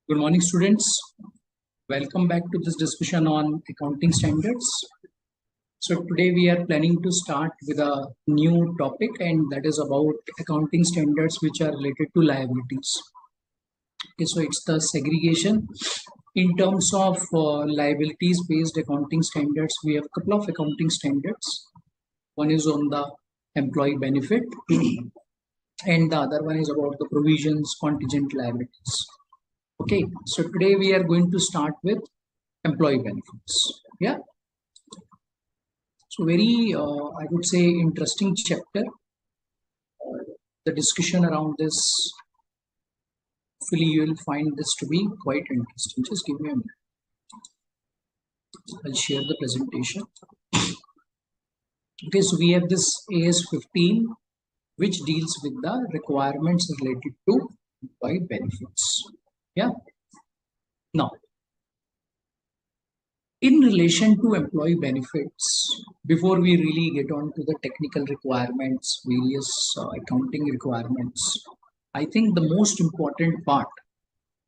Good morning, students. Welcome back to this discussion on accounting standards. So today we are planning to start with a new topic, and that is about accounting standards which are related to liabilities. Okay, so it's the segregation in terms of liabilities based accounting standards. We have a couple of accounting standards. One is on the employee benefit and the other one is about the provisions contingent liabilities. Okay, so today we are going to start with employee benefits. Yeah. So very, I would say, interesting chapter. The discussion around this, hopefully you will find this to be quite interesting. Just give me a minute. I'll share the presentation. Okay, so we have this AS 15, which deals with the requirements related to employee benefits. Yeah. Now, in relation to employee benefits, before we really get on to the technical requirements, various accounting requirements, I think the most important part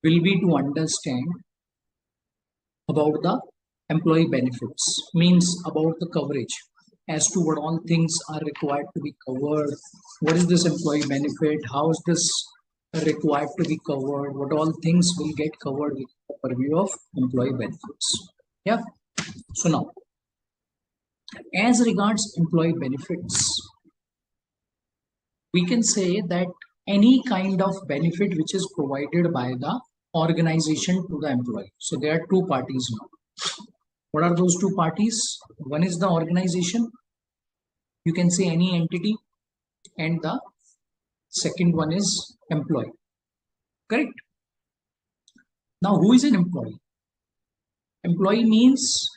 will be to understand about the employee benefits, means about the coverage, as to what all things are required to be covered, what is this employee benefit, how is this required to be covered, what all things will get covered with the purview of employee benefits. Yeah. So now, as regards employee benefits, we can say that any kind of benefit which is provided by the organization to the employee. So there are two parties now. What are those two parties? One is the organization. You can say any entity, and the second one is employee. Correct? Now, who is an employee? Employee means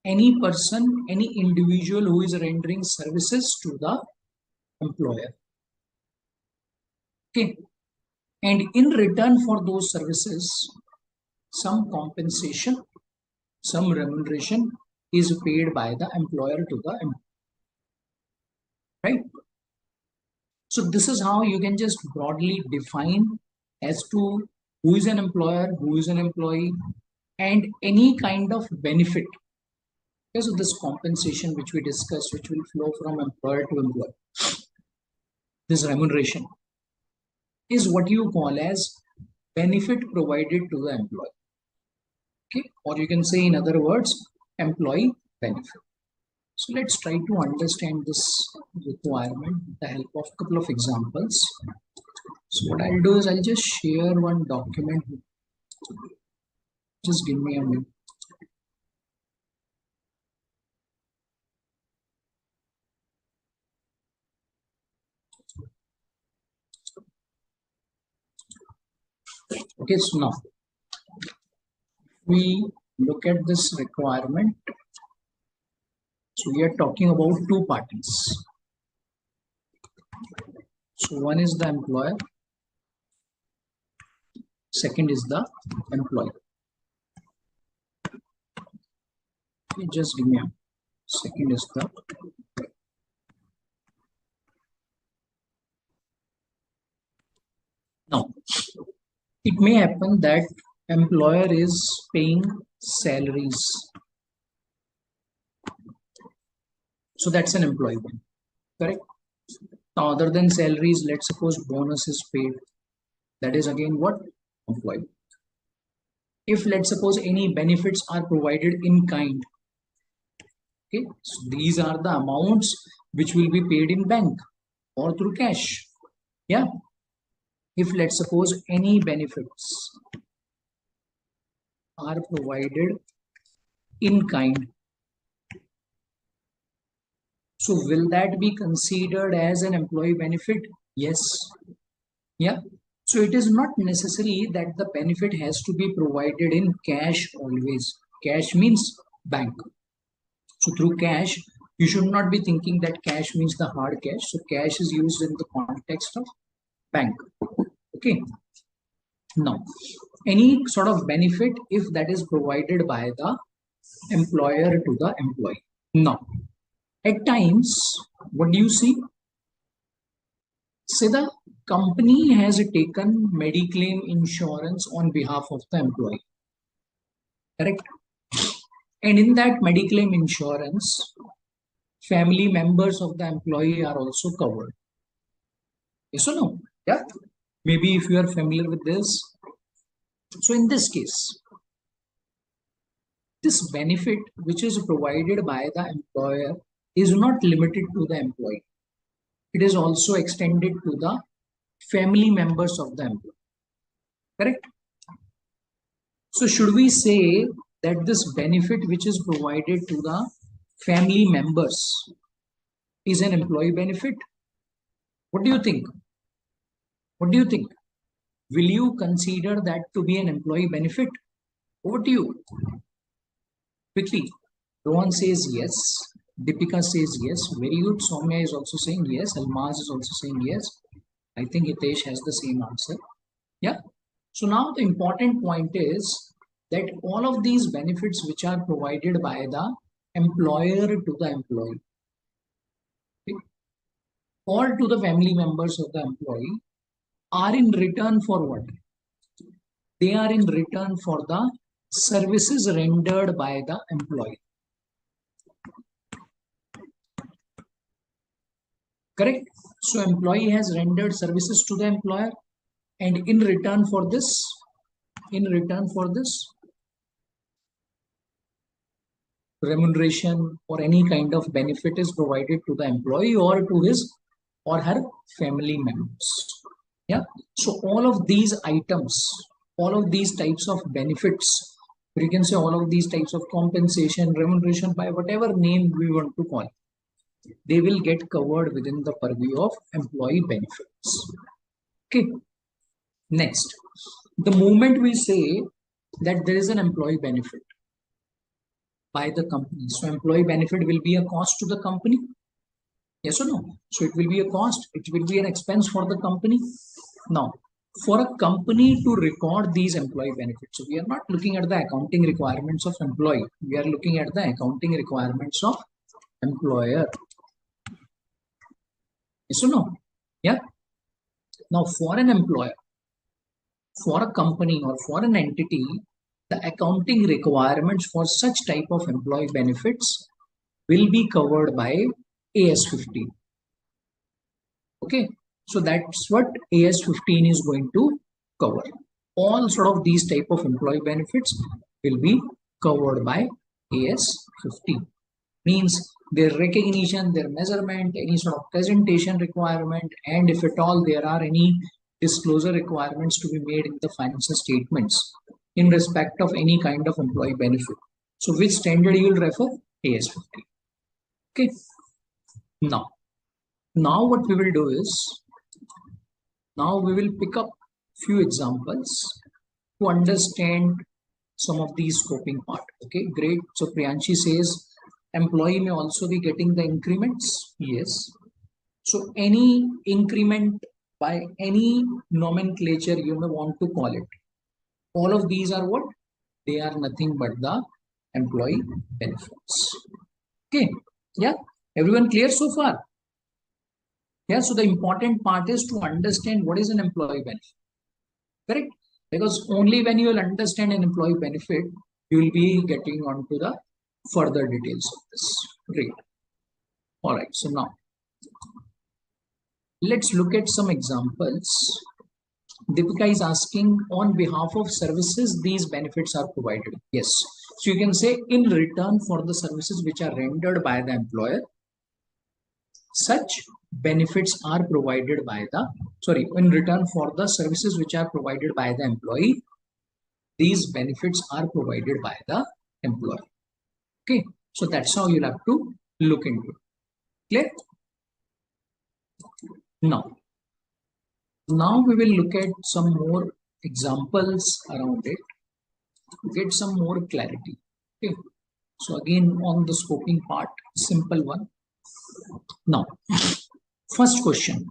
any person, any individual who is rendering services to the employer. Okay. And in return for those services, some compensation, some remuneration is paid by the employer to the employee. Right? So this is how you can just broadly define as to who is an employer, who is an employee, and any kind of benefit. Because of this compensation which we discussed, which will flow from employer to employee, this remuneration is what you call as benefit provided to the employee. Okay, or you can say in other words, employee benefit. So let's try to understand this requirement with the help of a couple of examples. So what I'll do is I'll just share one document. Just give me a minute. Okay, so now we look at this requirement. So we are talking about two parties. So one is the employer, second is the employee. Okay, just give me a second. Is the now it may happen that employer is paying salaries. So that's an employee one, correct? Now, other than salaries, let's suppose bonus is paid. That is again what? Employee. If let's suppose any benefits are provided in kind, okay, so these are the amounts which will be paid in bank or through cash. Yeah. If let's suppose any benefits are provided in kind, so will that be considered as an employee benefit? Yes. Yeah. So it is not necessary that the benefit has to be provided in cash always. Cash means bank. So through cash, you should not be thinking that cash means the hard cash. So cash is used in the context of bank. Okay. Now, any sort of benefit if that is provided by the employer to the employee. Now, at times, what do you see? Say the company has taken mediclaim insurance on behalf of the employee, correct? And in that mediclaim insurance, family members of the employee are also covered. Yes or no? Yeah. Maybe if you are familiar with this. So in this case, this benefit which is provided by the employer is not limited to the employee. It is also extended to the family members of the employee. Correct? So should we say that this benefit which is provided to the family members is an employee benefit? What do you think? What do you think? Will you consider that to be an employee benefit? Over to you. Quickly. Rohan says yes. Deepika says yes. Very good. Soumya is also saying yes. Almaz is also saying yes. I think Hitesh has the same answer. Yeah. So now the important point is that all of these benefits which are provided by the employer to the employee, okay, or to the family members of the employee, are in return for what? They are in return for the services rendered by the employee. Correct? So employee has rendered services to the employer, and in return for this, remuneration or any kind of benefit is provided to the employee or to his or her family members. Yeah. So all of these items, all of these types of benefits, or you can say all of these types of compensation, remuneration, by whatever name we want to call, they will get covered within the purview of employee benefits. Okay. Next, the moment we say that there is an employee benefit by the company, so employee benefit will be a cost to the company. Yes or no? So it will be a cost, it will be an expense for the company. Now, for a company to record these employee benefits, so we are not looking at the accounting requirements of employee, we are looking at the accounting requirements of employer. Yes or no? Yeah. Now, for an employer, for a company or for an entity, the accounting requirements for such type of employee benefits will be covered by AS15. Okay, so that's what AS15 is going to cover. All sort of these type of employee benefits will be covered by AS15. Means their recognition, their measurement, any sort of presentation requirement, and if at all there are any disclosure requirements to be made in the financial statements in respect of any kind of employee benefit. So which standard you will refer? AS15. Okay. Now what we will do is, now we will pick up few examples to understand some of these scoping part. Okay, great. So Priyanshi says, employee may also be getting the increments. Yes. So any increment by any nomenclature you may want to call it, all of these are what? They are nothing but the employee benefits. Okay. Yeah. Everyone clear so far? Yeah. So the important part is to understand what is an employee benefit. Correct? Because only when you will understand an employee benefit, you will be getting on to the further details of this. Great. All right. So now let's look at some examples. Deepika is asking, on behalf of services, these benefits are provided. Yes. So you can say, in return for the services which are rendered by the employer, such benefits are provided by the, in return for the services which are provided by the employee, these benefits are provided by the employer. Okay. So that's how you'll have to look into it. Clear? Now we will look at some more examples around it to get some more clarity. Okay. So again, on the scoping part, simple one. Now, first question,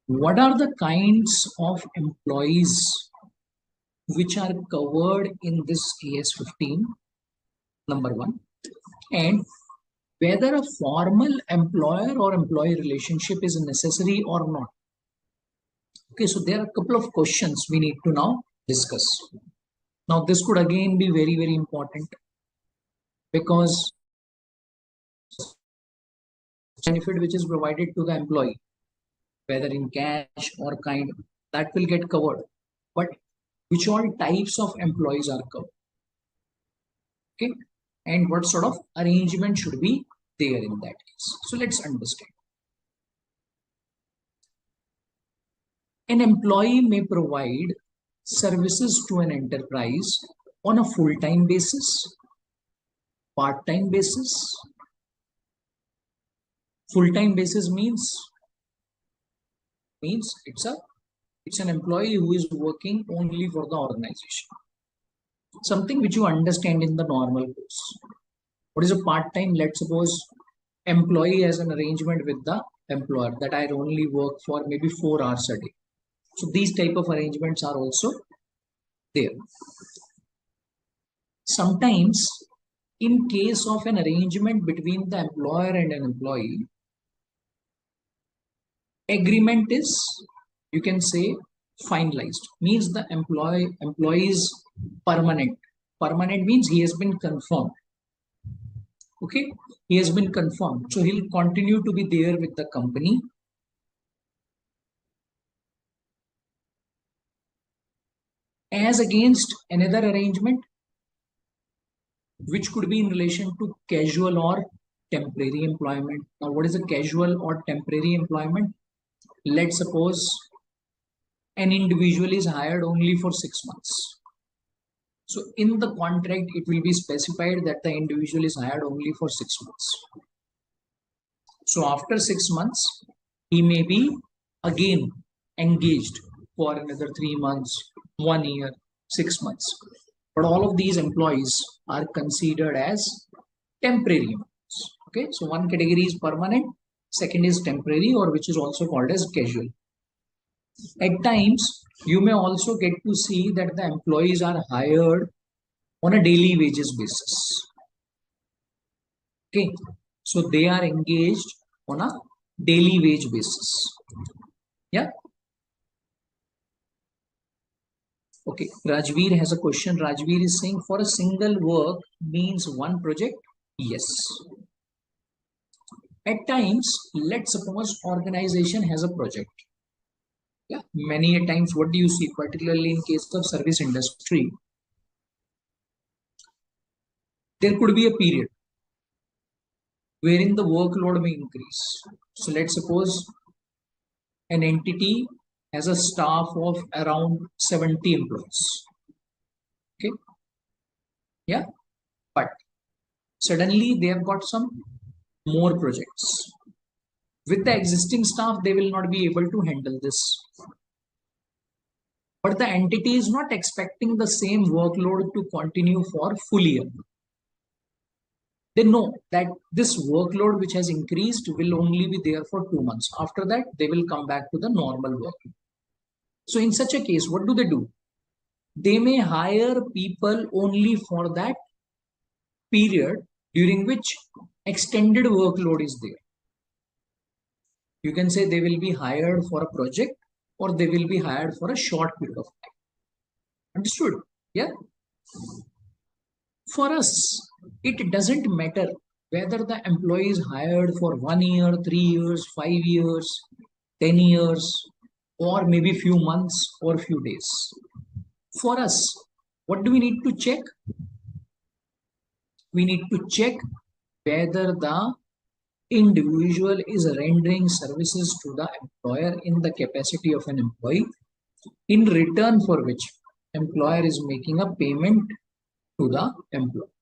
what are the kinds of employees which are covered in this AS15? Number one, and whether a formal employer or employee relationship is necessary or not. Okay, so there are a couple of questions we need to now discuss. Now, this could again be very, very important because benefit which is provided to the employee, whether in cash or kind, that will get covered. But which all types of employees are covered? Okay, and what sort of arrangement should be there in that case? So let's understand. An employee may provide services to an enterprise on a full-time basis, part-time basis. Full-time basis means it's an employee who is working only for the organization. Something which you understand in the normal course. What is a part-time? Let's suppose employee has an arrangement with the employer that I only work for maybe 4 hours a day. So these type of arrangements are also there. Sometimes in case of an arrangement between the employer and an employee, agreement is, you can say, finalized, means the employee is permanent. Permanent means he has been confirmed. Okay, he has been confirmed, so he'll continue to be there with the company. As against another arrangement which could be in relation to casual or temporary employment. Now, what is a casual or temporary employment? Let's suppose an individual is hired only for 6 months. So in the contract, it will be specified that the individual is hired only for 6 months. So after 6 months, he may be again engaged for another 3 months, 1 year, 6 months. But all of these employees are considered as temporary employees. Okay, so one category is permanent, second is temporary, or which is also called as casual. At times, you may also get to see that the employees are hired on a daily wages basis. Okay, so they are engaged on a daily wage basis. Yeah. Okay, Rajveer has a question. Rajveer is saying for a single work means one project. Yes. At times, let's suppose organization has a project. Yeah, many a times, what do you see, particularly in case of service industry? There could be a period wherein the workload may increase. So let's suppose an entity has a staff of around 70 employees. Okay. Yeah. But suddenly they have got some more projects. With the existing staff, they will not be able to handle this. But the entity is not expecting the same workload to continue for full year. They know that this workload which has increased will only be there for 2 months. After that, they will come back to the normal work. So in such a case, what do? They may hire people only for that period during which extended workload is there. You can say they will be hired for a project or they will be hired for a short period of time. Understood? Yeah. For us, it doesn't matter whether the employee is hired for 1 year, 3 years, 5 years, 10 years, or maybe few months or few days. For us, what do we need to check? We need to check whether the individual is rendering services to the employer in the capacity of an employee, in return for which employer is making a payment to the employee.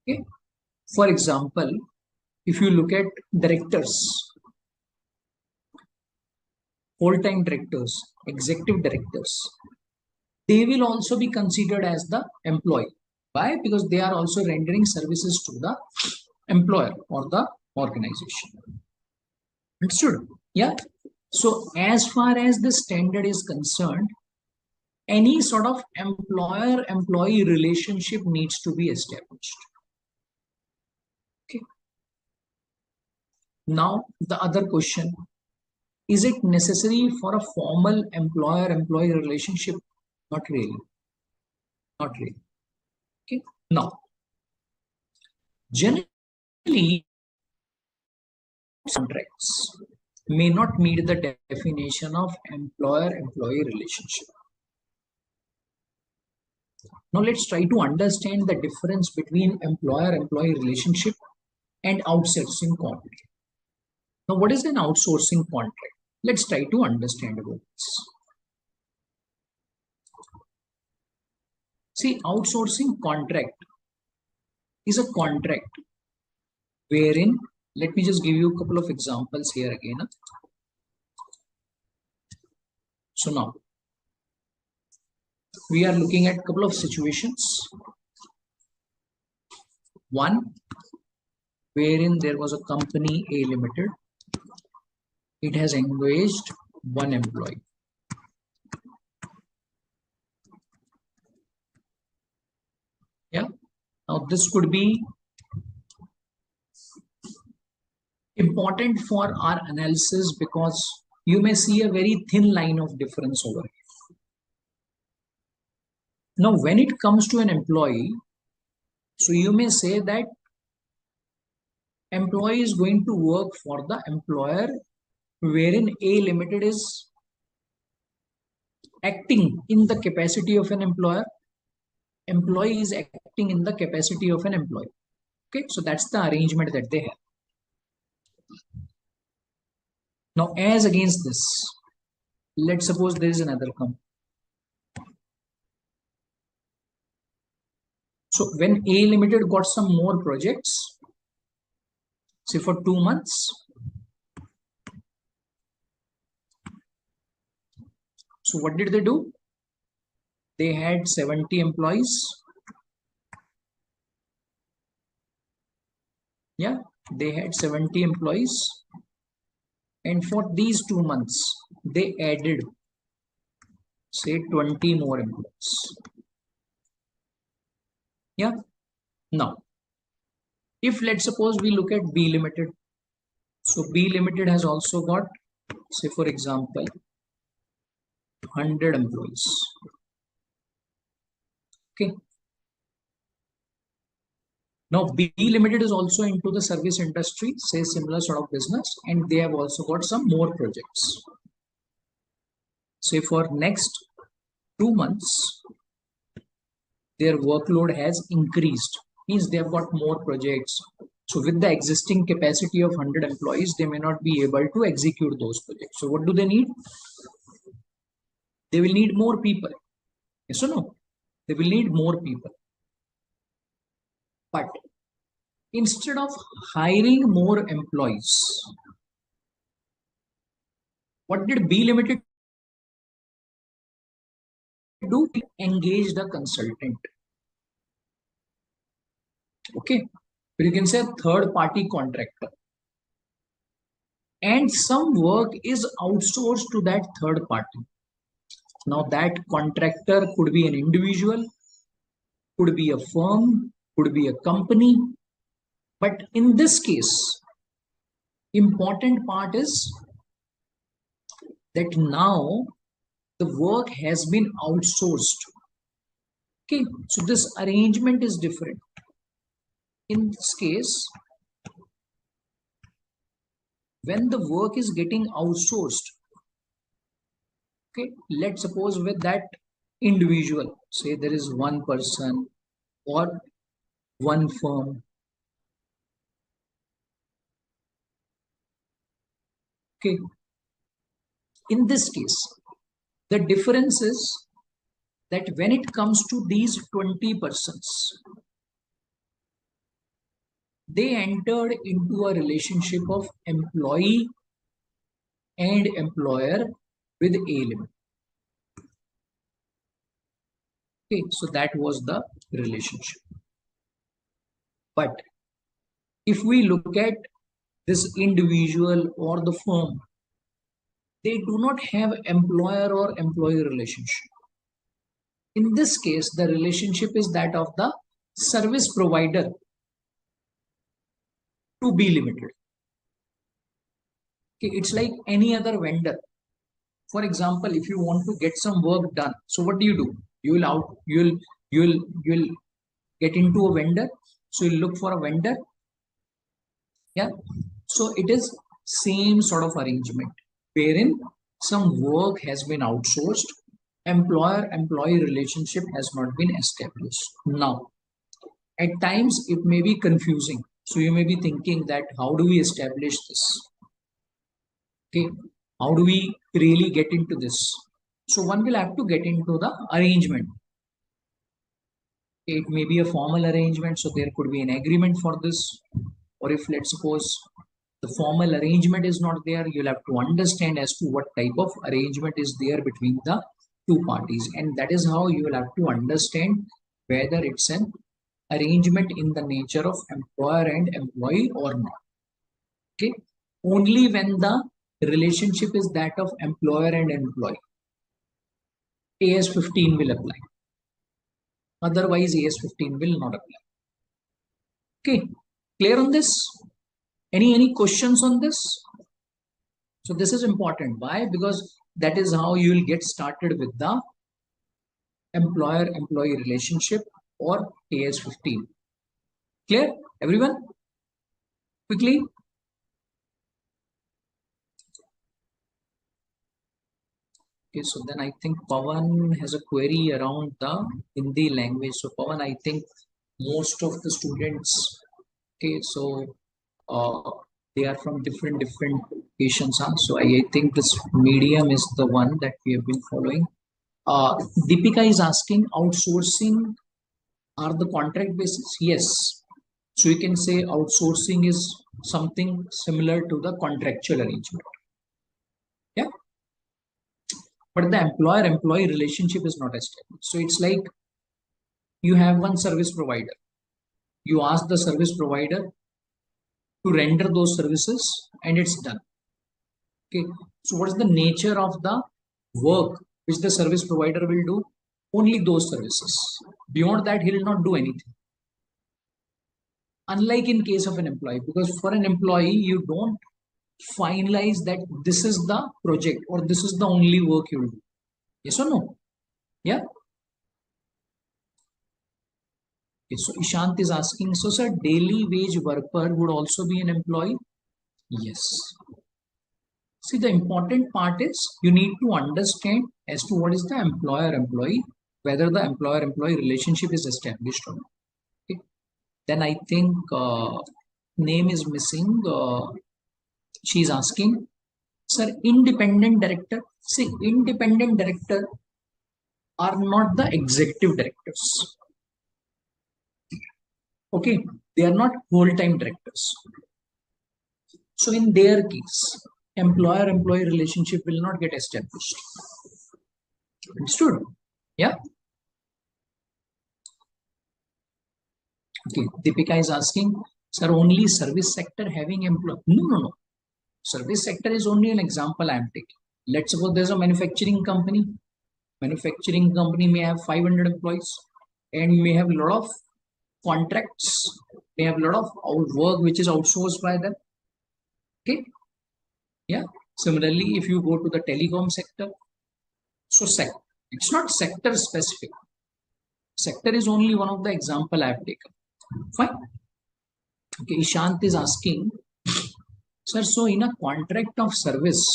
Okay. For example, if you look at directors, full-time directors, executive directors, they will also be considered as the employee. Why? Because they are also rendering services to the employer or the organization. Understood? Yeah. So as far as the standard is concerned, any sort of employer-employee relationship needs to be established. Okay. Now the other question, Is it necessary for a formal employer-employee relationship? Not really. Not really. Okay. Now, generally, contracts may not meet the definition of employer-employee relationship. Now, let's try to understand the difference between employer-employee relationship and outsourcing contract. Now, what is an outsourcing contract? Let's try to understand about this. See, outsourcing contract is a contract wherein, let me just give you a couple of examples here again. So now, we are looking at a couple of situations. One, wherein there was a company A Limited. It has engaged one employee. Yeah. Now this could be important for our analysis because you may see a very thin line of difference over here. Now, when it comes to an employee, so you may say that employee is going to work for the employer wherein A Limited is acting in the capacity of an employer. Employee is acting in the capacity of an employee. Okay, so that's the arrangement that they have. Now, as against this, let's suppose there is another company. So when A Limited got some more projects, say for 2 months, so what did they do? They had 70 employees. Yeah, they had 70 employees. And for these 2 months, they added, say, 20 more employees. Yeah. Now, if let's suppose we look at B Limited. So B Limited has also got, say, for example, 100 employees. Okay. Now, B Limited is also into the service industry, say similar sort of business, and they have also got some more projects. Say for next 2 months, their workload has increased, means they have got more projects. So with the existing capacity of 100 employees, they may not be able to execute those projects. So what do they need? They will need more people. Yes or no? They will need more people. But instead of hiring more employees, what did B Limited do? Engage the consultant. Okay. But you can say third party contractor. And some work is outsourced to that third party. Now that contractor could be an individual, could be a firm, could be a company. But in this case, important part is that now the work has been outsourced. Okay, so this arrangement is different. In this case, when the work is getting outsourced, okay, let's suppose with that individual, say there is one person or one firm. Okay, in this case, the difference is that when it comes to these 20 persons, they entered into a relationship of employee and employer with A Limited. Okay, so that was the relationship. But if we look at this individual or the firm, they do not have employer or employee relationship. In this case, the relationship is that of the service provider to B Limited. Okay, it's like any other vendor. For example, if you want to get some work done, so what do? You'll get into a vendor. So you look for a vendor. Yeah. So it is same sort of arrangement wherein some work has been outsourced, employer-employee relationship has not been established. Now, at times it may be confusing. So you may be thinking that how do we establish this? Okay, how do we really get into this? So one will have to get into the arrangement. It may be a formal arrangement, so there could be an agreement for this. Or if let's suppose the formal arrangement is not there, you'll have to understand as to what type of arrangement is there between the two parties. And that is how you will have to understand whether it's an arrangement in the nature of employer and employee or not. Okay. Only when the relationship is that of employer and employee, AS 15 will apply. Otherwise, AS 15 will not apply. Okay. Clear on this? Any questions on this? So this is important. Why? Because that is how you will get started with the employer-employee relationship or AS 15. Clear? Everyone? Quickly. Okay, so then I think Pawan has a query around the Hindi language. So Pawan, I think most of the students, okay, so they are from different locations. Huh? So I think this medium is the one that we have been following. Deepika is asking, outsourcing are the contract basis? Yes. So you can say outsourcing is something similar to the contractual arrangement. Yeah. But the employer-employee relationship is not established. So it's like you have one service provider. You ask the service provider to render those services and it's done. Okay. So what is the nature of the work which the service provider will do? Only those services. Beyond that, he will not do anything. Unlike in case of an employee, because for an employee, you don't finalize that this is the project or this is the only work you will do. Yes or no? Yeah. Okay, so Ishant is asking, so sir, daily wage worker would also be an employee? Yes. See, the important part is you need to understand as to what is the employer-employee, whether the employer-employee relationship is established or not. Okay. Then I think name is missing. She's asking, sir, independent director. See, independent director are not the executive directors. Okay, they are not whole-time directors. So in their case, employer-employee relationship will not get established. Understood? Yeah. Okay, Deepika is asking, sir, only service sector having employee? No. Service sector is only an example I am taking. Let's suppose there's a manufacturing company. Manufacturing company may have 500 employees and may have a lot of contracts, may have a lot of work which is outsourced by them. Okay. Yeah. Similarly, if you go to the telecom sector, so it's not sector specific. Sector is only one of the example I have taken. Fine. Okay. Ishant is asking, sir, so in a contract of service,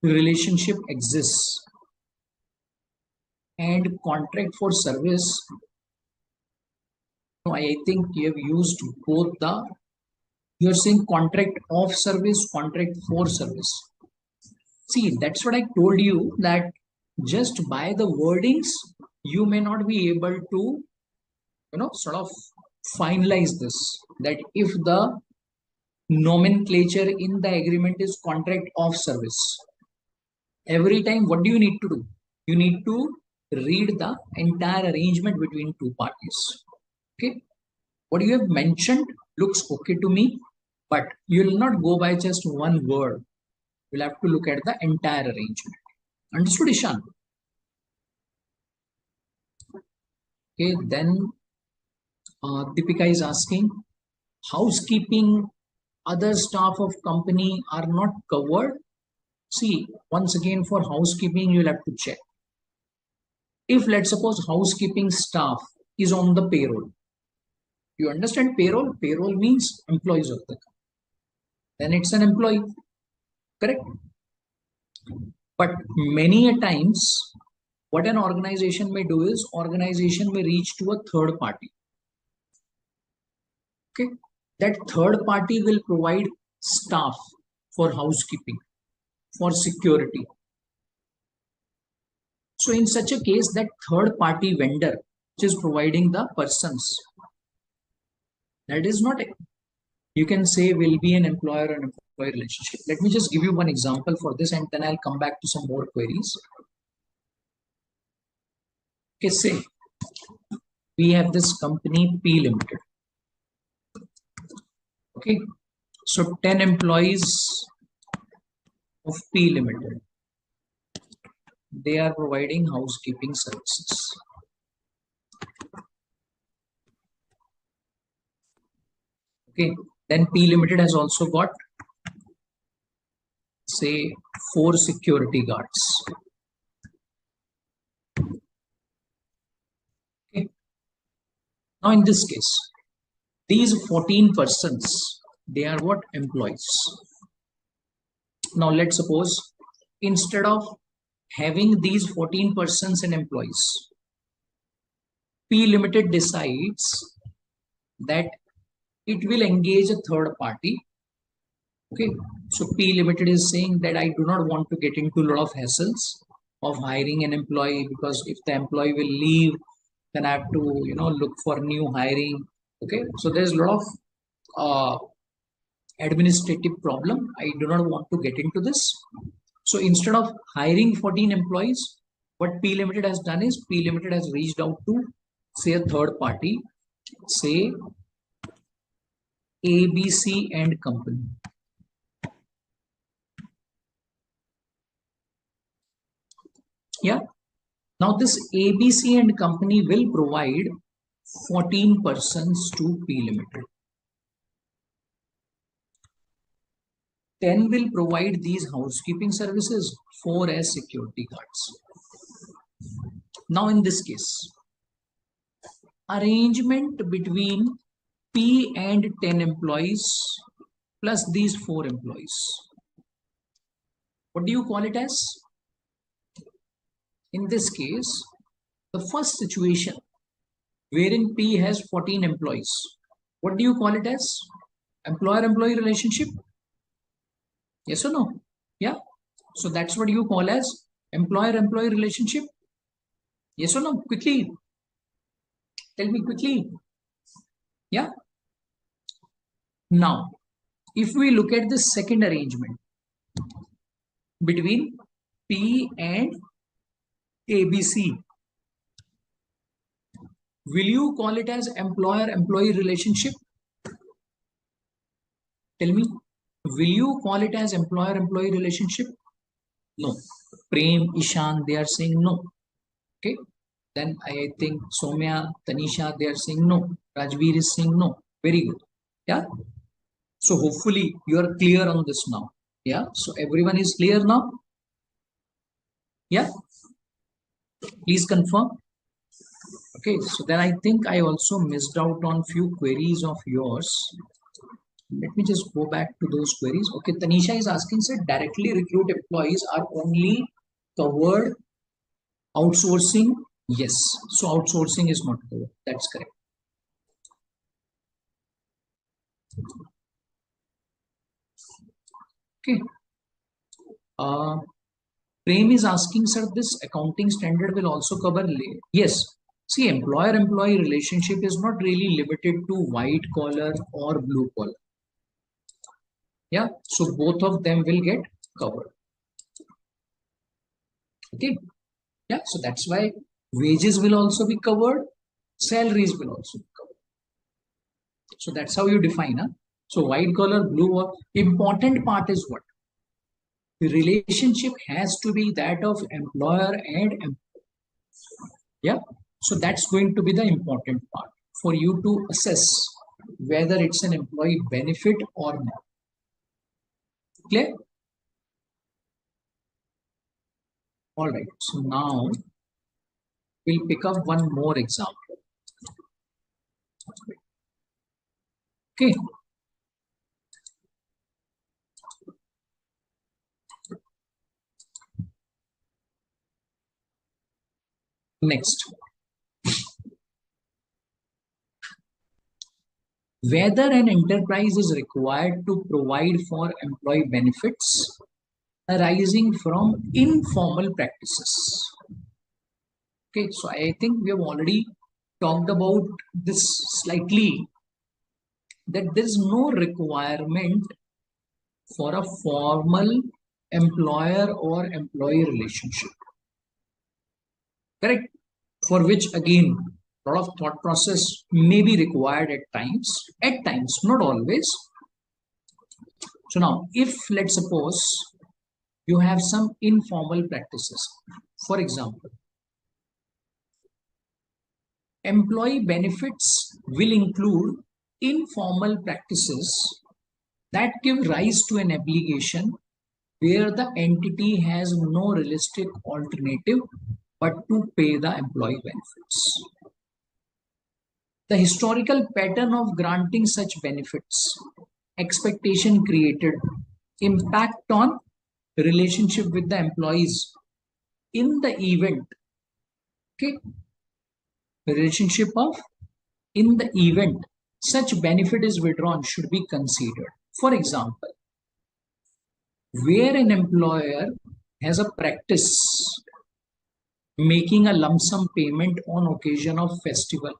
relationship exists and contract for service. I think you have used both the, you're saying contract of service, contract for service. See, that's what I told you that just by the wordings, you may not be able to, sort of finalize this. That if the nomenclature in the agreement is contract of service, every time, what do you need to do? You need to read the entire arrangement between two parties. Okay. What you have mentioned looks okay to me, but you will not go by just one word. You'll have to look at the entire arrangement. Understood, Ishan? Okay, then Deepika is asking, housekeeping other staff of company are not covered. See, once again, for housekeeping, you'll have to check. If let's suppose housekeeping staff is on the payroll, you understand payroll? Payroll means employees of the company. Then it's an employee, correct? But many a times, what an organization may do is organization may reach to a third party. Okay, that third party will provide staff for housekeeping, for security. So in such a case, that third party vendor which is providing the persons, that is not, you can say, will be an employer and employee relationship. Let me just give you one example for this, and then I'll come back to some more queries. Okay, say we have this company P Limited. Okay, so 10 employees of P Limited, they are providing housekeeping services. Okay, then P Limited has also got, say, 4 security guards. Okay, now in this case, these 14 persons, they are what? Employees. Now let's suppose instead of having these 14 persons and employees, P Limited decides that it will engage a third party. Okay, so P Limited is saying that I do not want to get into a lot of hassles of hiring an employee, because if the employee will leave, then I have to, look for new hiring. Okay, so there's a lot of administrative problem. I do not want to get into this. So instead of hiring 14 employees, what P Limited has done is P Limited has reached out to, say, a third party, say ABC and Company. Yeah. Now this ABC and Company will provide 14 persons to P Limited. 10 will provide these housekeeping services, 4 as security guards. Now in this case, arrangement between P and 10 employees plus these 4 employees. What do you call it as? In this case, the first situation wherein P has 14 employees, what do you call it as? Employer-employee relationship? Yes or no? Yeah. So that's what you call as employer-employee relationship. Yes or no? Quickly. Tell me quickly. Yeah. Now, if we look at the second arrangement between P and ABC, will you call it as employer-employee relationship? Tell me. Will you call it as employer-employee relationship? No. Prem, Ishan, they are saying no. Okay. Then I think Soumya, Tanisha, they are saying no. Rajveer is saying no. Very good. Yeah. So hopefully you are clear on this now. Yeah. So everyone is clear now. Yeah. Please confirm. Okay. So then I think I also missed out on few queries of yours. Let me just go back to those queries. Okay, Tanisha is asking, sir, directly recruit employees are only covered outsourcing? Yes. So outsourcing is not covered. That's correct. Okay. Prem is asking, sir, this accounting standard will also cover. Yes. See, employer-employee relationship is not really limited to white collar or blue collar. Yeah, so both of them will get covered. Okay. Yeah, so that's why wages will also be covered, salaries will also be covered. So that's how you define. Huh? So white collar, blue, or important part is what? The relationship has to be that of employer and employee. Yeah, so that's going to be the important part for you to assess whether it's an employee benefit or not. Clear? All right. So now we'll pick up one more example. Okay. Next, whether an enterprise is required to provide for employee benefits arising from informal practices. Okay, so I think we have already talked about this slightly, that there is no requirement for a formal employer or employee relationship. Correct? For which again, a lot of thought process may be required at times, not always. So now, if let's suppose you have some informal practices, for example, employee benefits will include informal practices that give rise to an obligation where the entity has no realistic alternative but to pay the employee benefits. The historical pattern of granting such benefits, expectation created, impact on relationship with the employees in the event, okay, relationship of in the event such benefit is withdrawn should be considered. For example, where an employer has a practice making a lump sum payment on occasion of festival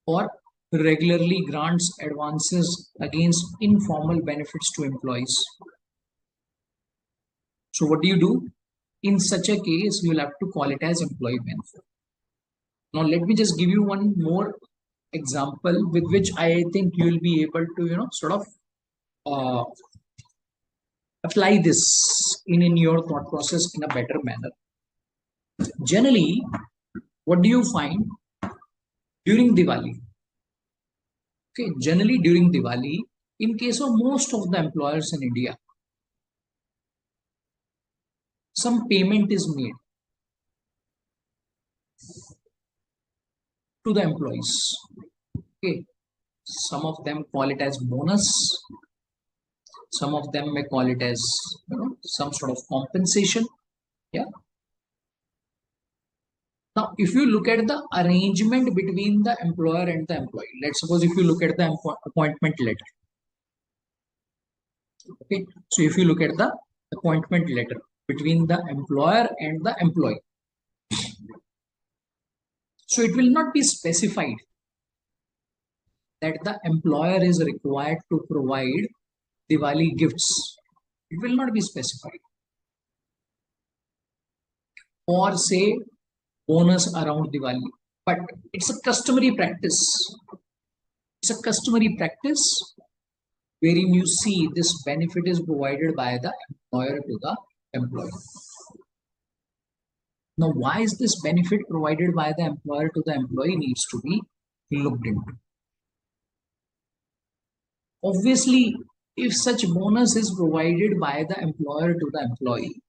or regularly grants advances against informal benefits to employees. So what do you do? In such a case, you will have to call it as employee benefit. Now, let me just give you one more example with which I think you will be able to, sort of uh, apply this in your thought process in a better manner. Generally, what do you find during Diwali? Okay, generally during Diwali, in case of most of the employers in India, some payment is made to the employees. Okay, some of them call it as bonus, some of them may call it as some sort of compensation. Yeah. Now, if you look at the arrangement between the employer and the employee, let's suppose if you look at the appointment letter. Okay, so if you look at the appointment letter between the employer and the employee, so it will not be specified that the employer is required to provide Diwali gifts. It will not be specified. Or say bonus around Diwali. But it's a customary practice. It's a customary practice wherein you see this benefit is provided by the employer to the employee. Now, why is this benefit provided by the employer to the employee needs to be looked into. Obviously, if such bonus is provided by the employer to the employee,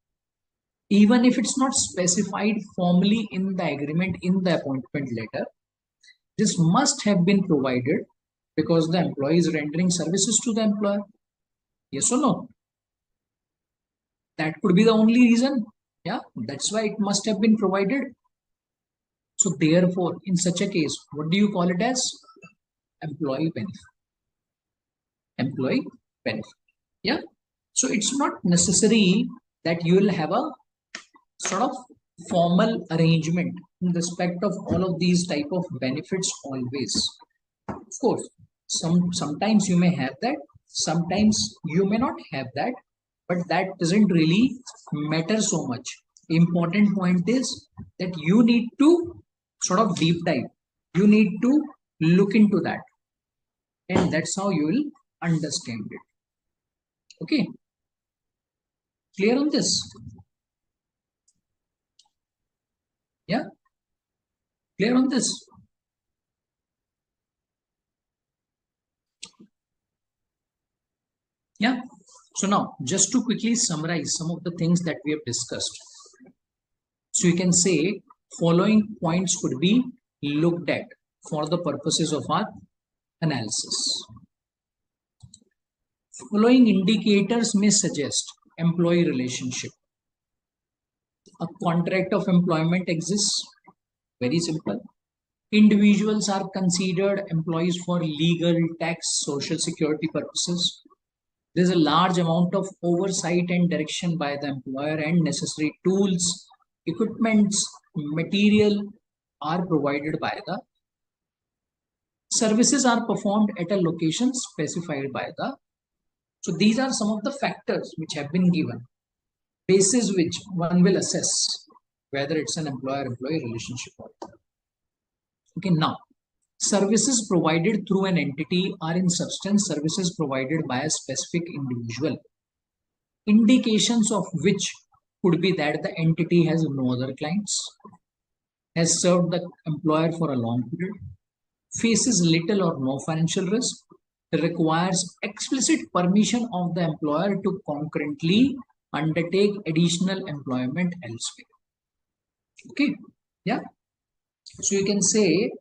even if it's not specified formally in the agreement in the appointment letter, this must have been provided because the employee is rendering services to the employer. Yes or no? That could be the only reason. Yeah, that's why it must have been provided. So therefore, in such a case, what do you call it as? Employee benefit. Employee benefit. Yeah. So it's not necessary that you will have a sort of formal arrangement in respect of all of these type of benefits always. Of course, sometimes you may have that, sometimes you may not have that, but that doesn't really matter so much. Important point is that you need to sort of deep dive. You need to look into that, and that's how you will understand it. Okay, clear on this? Yeah, clear on this? Yeah. So now, just to quickly summarize some of the things that we have discussed. So you can say following points could be looked at for the purposes of our analysis. Following indicators may suggest employee relationship. A contract of employment exists. Very simple. Individuals are considered employees for legal, tax, social security purposes. There is a large amount of oversight and direction by the employer, and necessary tools, equipments, material are provided by the services are performed at a location specified by the. So these are some of the factors which have been given, basis which one will assess whether it's an employer-employee relationship or not. Okay, now services provided through an entity are in substance services provided by a specific individual, indications of which could be that the entity has no other clients, has served the employer for a long period, faces little or no financial risk, requires explicit permission of the employer to concurrently undertake additional employment elsewhere. Okay, yeah. So you can say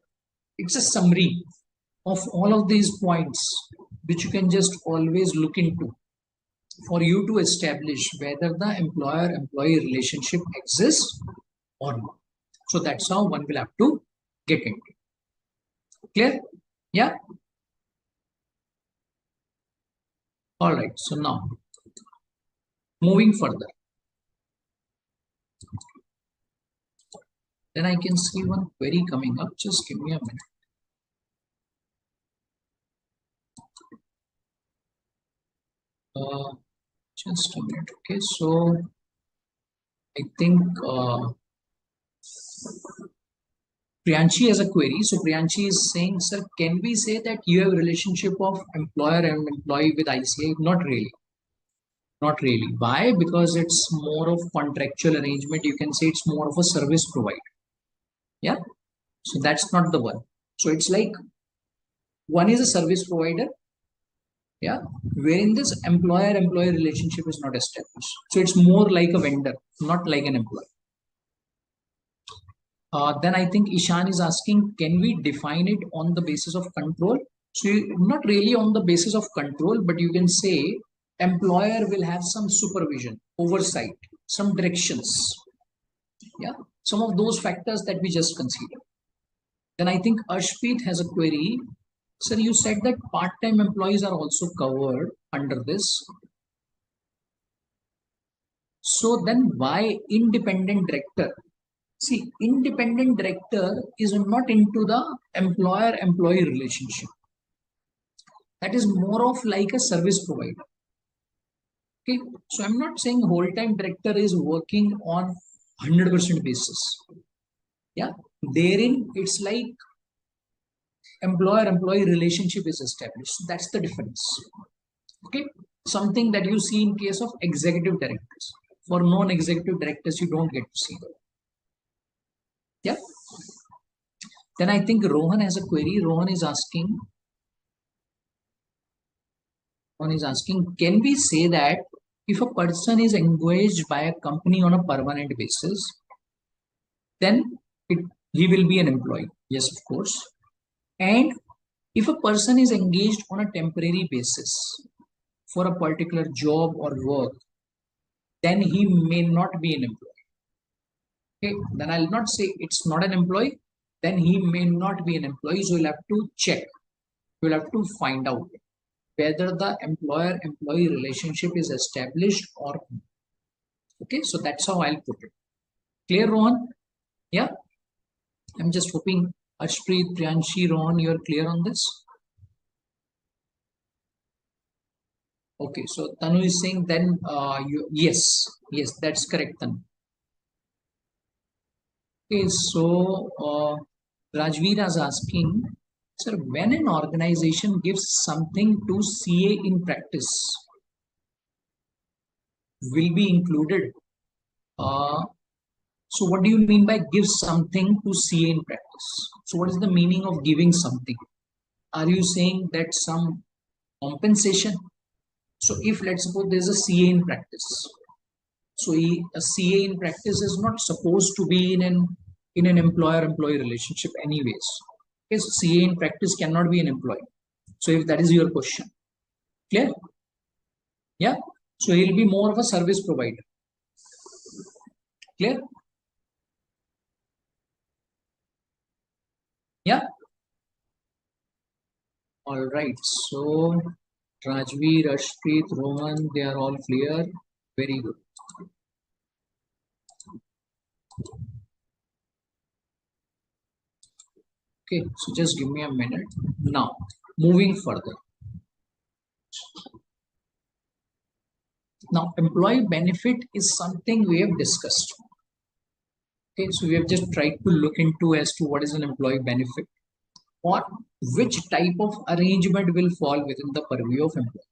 it's a summary of all of these points which you can just always look into for you to establish whether the employer-employee relationship exists or not. So that's how one will have to get into. Clear? Yeah. All right. So now moving further, then I can see one query coming up. Just give me a minute. Just a minute. Okay. So I think Priyanshi has a query. So Priyanshi is saying, sir, can we say that you have a relationship of employer and employee with ICAI? Not really. Not really. Why? Because it's more of contractual arrangement. You can say it's more of a service provider. Yeah. So that's not the one. So it's like one is a service provider. Yeah. Wherein this employer-employee relationship is not established. So it's more like a vendor, not like an employer. Then I think Ishan is asking, can we define it on the basis of control? So not really on the basis of control, but you can say employer will have some supervision, oversight, some directions. Yeah, some of those factors that we just considered. Then I think Ashpreet has a query. Sir, you said that part-time employees are also covered under this. So then why independent director? See, independent director is not into the employer-employee relationship. That is more of like a service provider. Okay, so I'm not saying whole-time director is working on 100% basis. Yeah, therein it's like employer-employee relationship is established. So that's the difference. Okay, something that you see in case of executive directors. For non-executive directors, you don't get to see that. Yeah. Then I think Rohan has a query. Rohan is asking, can we say that if a person is engaged by a company on a permanent basis, then he will be an employee? Yes, of course. And if a person is engaged on a temporary basis for a particular job or work, then he may not be an employee. Okay, then I'll not say it's not an employee, then he may not be an employee. So you'll have to check. You'll have to find out whether the employer-employee relationship is established or not. Okay, so that's how I'll put it. Clear, Rohan? Yeah. I'm just hoping Ashpreet, Priyanshi, Rohan, you're clear on this. Okay, so Tanu is saying then yes, that's correct, Tanu. Okay, so Rajveer is asking, sir, when an organization gives something to CA in practice, will be included. So what do you mean by give something to CA in practice? So what is the meaning of giving something? Are you saying that some compensation? So if let's suppose there's a CA in practice, so a CA in practice is not supposed to be in an employer-employee relationship anyways. Because CA in practice cannot be an employee. So if that is your question, clear? Yeah. So he'll be more of a service provider. Clear? Yeah. All right. So Rajvi, Rashpreet, Rohan, they are all clear. Very good. Okay. So just give me a minute. Now, moving further. Now, employee benefit is something we have discussed. Okay. So we have just tried to look into as to what is an employee benefit or which type of arrangement will fall within the purview of employee.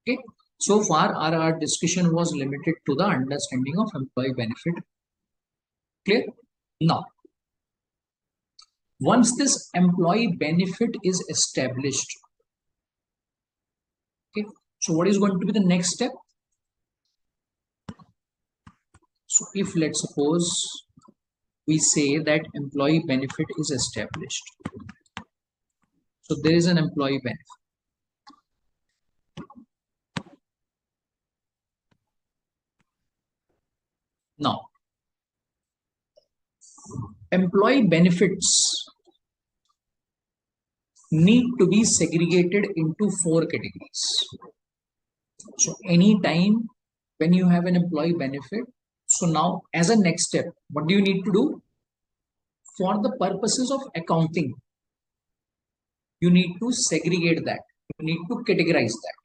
Okay. So far, our discussion was limited to the understanding of employee benefit. Clear? Now, once this employee benefit is established, okay, so what is going to be the next step? So if let's suppose we say that employee benefit is established, so there is an employee benefit. Now, employee benefits need to be segregated into 4 categories. So anytime when you have an employee benefit, so now as a next step, what do you need to do? For the purposes of accounting, you need to segregate that. You need to categorize that.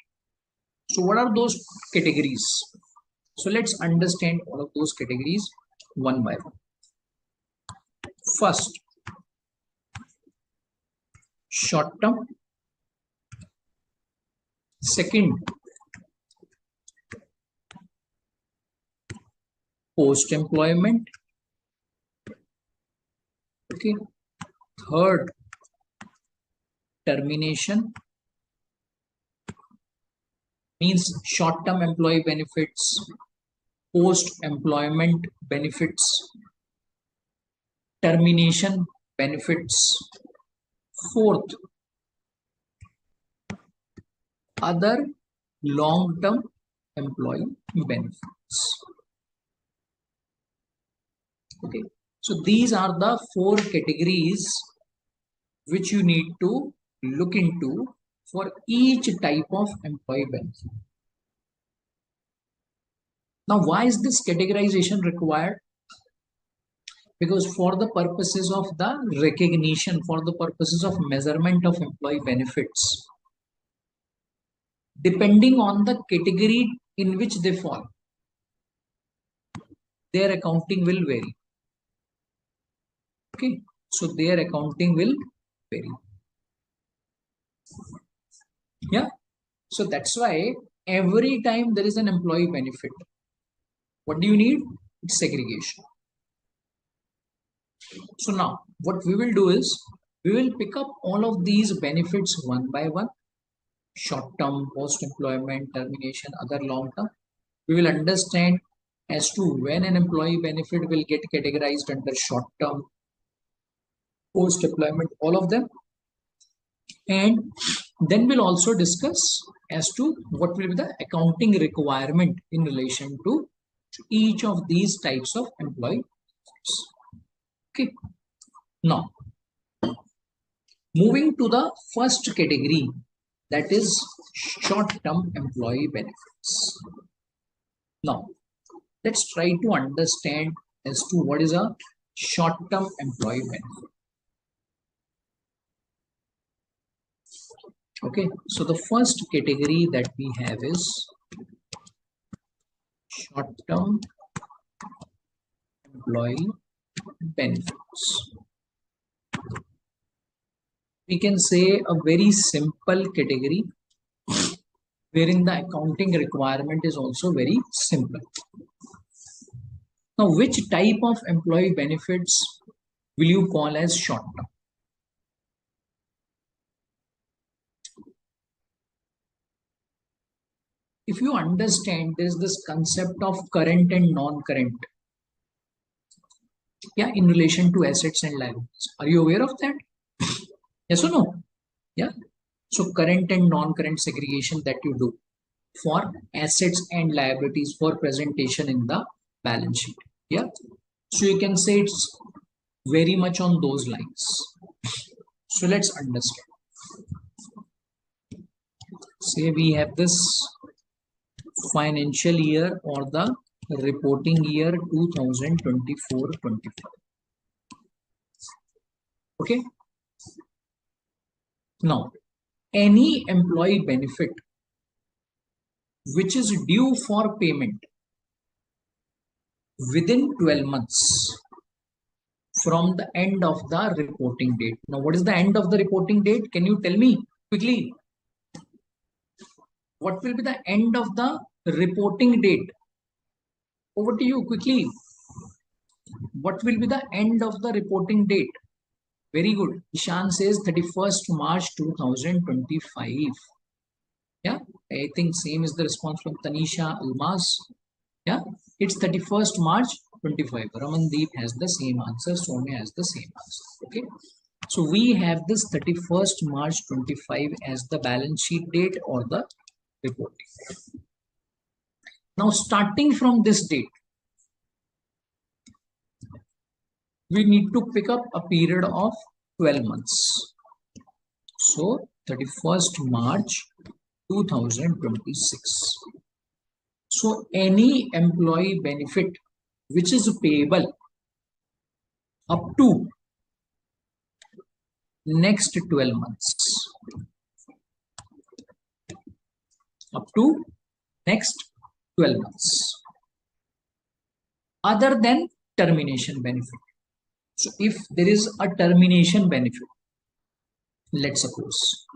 So what are those categories? So let's understand all of those categories one by one. First, short term. Second, post employment. Okay. Third, termination. Means short term employee benefits, post employment benefits, termination benefits. Fourth, other long term employee benefits. Okay, so these are the 4 categories which you need to look into for each type of employee benefit. Now, why is this categorization required? Because for the purposes of the recognition, for the purposes of measurement of employee benefits, depending on the category in which they fall, their accounting will vary. Okay, so their accounting will vary. Yeah, so that's why every time there is an employee benefit, what do you need? It's segregation. So now what we will do is we will pick up all of these benefits one by one: short term, post employment, termination, other long term. We will understand as to when an employee benefit will get categorized under short term, post employment, all of them. And then we'll also discuss as to what will be the accounting requirement in relation to each of these types of employee. Okay. Now, moving to the first category, that is short-term employee benefits. Now, let's try to understand as to what is a short-term employee benefit. Okay, so the first category that we have is short-term employee benefits. We can say a very simple category wherein the accounting requirement is also very simple. Now, which type of employee benefits will you call as short-term? if you understand, there's this concept of current and non-current, yeah, in relation to assets and liabilities. Are you aware of that? Yes or no? Yeah. So current and non-current segregation that you do for assets and liabilities for presentation in the balance sheet. Yeah. So you can say it's very much on those lines. So let's understand. Say we have this financial year or the reporting year 2024-25. Okay. Now, any employee benefit which is due for payment within 12 months from the end of the reporting date. Now, what is the end of the reporting date? Can you tell me quickly? What will be the end of the reporting date? Over to you quickly. What will be the end of the reporting date? Very good. Ishan says 31st March 2025. Yeah, I think same is the response from Tanisha Almas. Yeah, it's 31st March 25. Ramandeep has the same answer. Soumya has the same answer. Okay. So we have this 31st March 25 as the balance sheet date or the reporting. Now starting from this date, we need to pick up a period of 12 months. So 31st March 2026. So any employee benefit which is payable up to next 12 months. Up to next 12 months. Other than termination benefit. So if there is a termination benefit, let's suppose,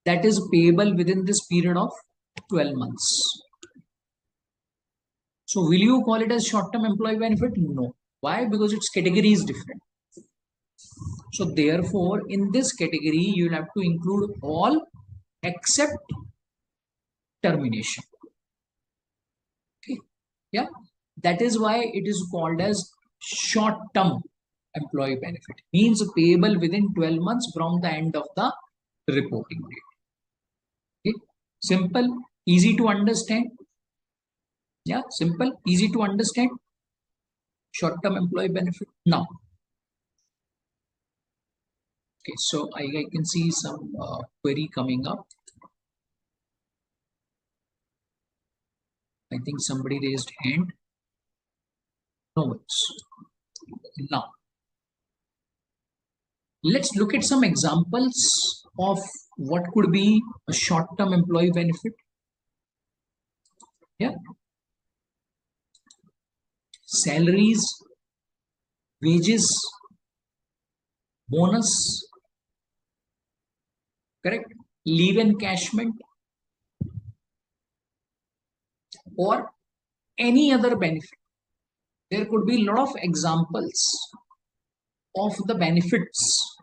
that is payable within this period of 12 months. So will you call it as short-term employee benefit? No. Why? Because its category is different. So therefore, in this category, you will have to include all except termination. Okay. Yeah. That is why it is called as short-term employee benefit. Means payable within 12 months from the end of the reporting date. Okay. Simple, easy to understand. Yeah, simple, easy to understand. Short-term employee benefit. Now, okay, so I can see some query coming up. I think somebody raised hand. No worries. Now, let's look at some examples of what could be a short-term employee benefit. Yeah. Salaries, wages, bonus, correct? Leave encashment, or any other benefit. There could be a lot of examples of the benefits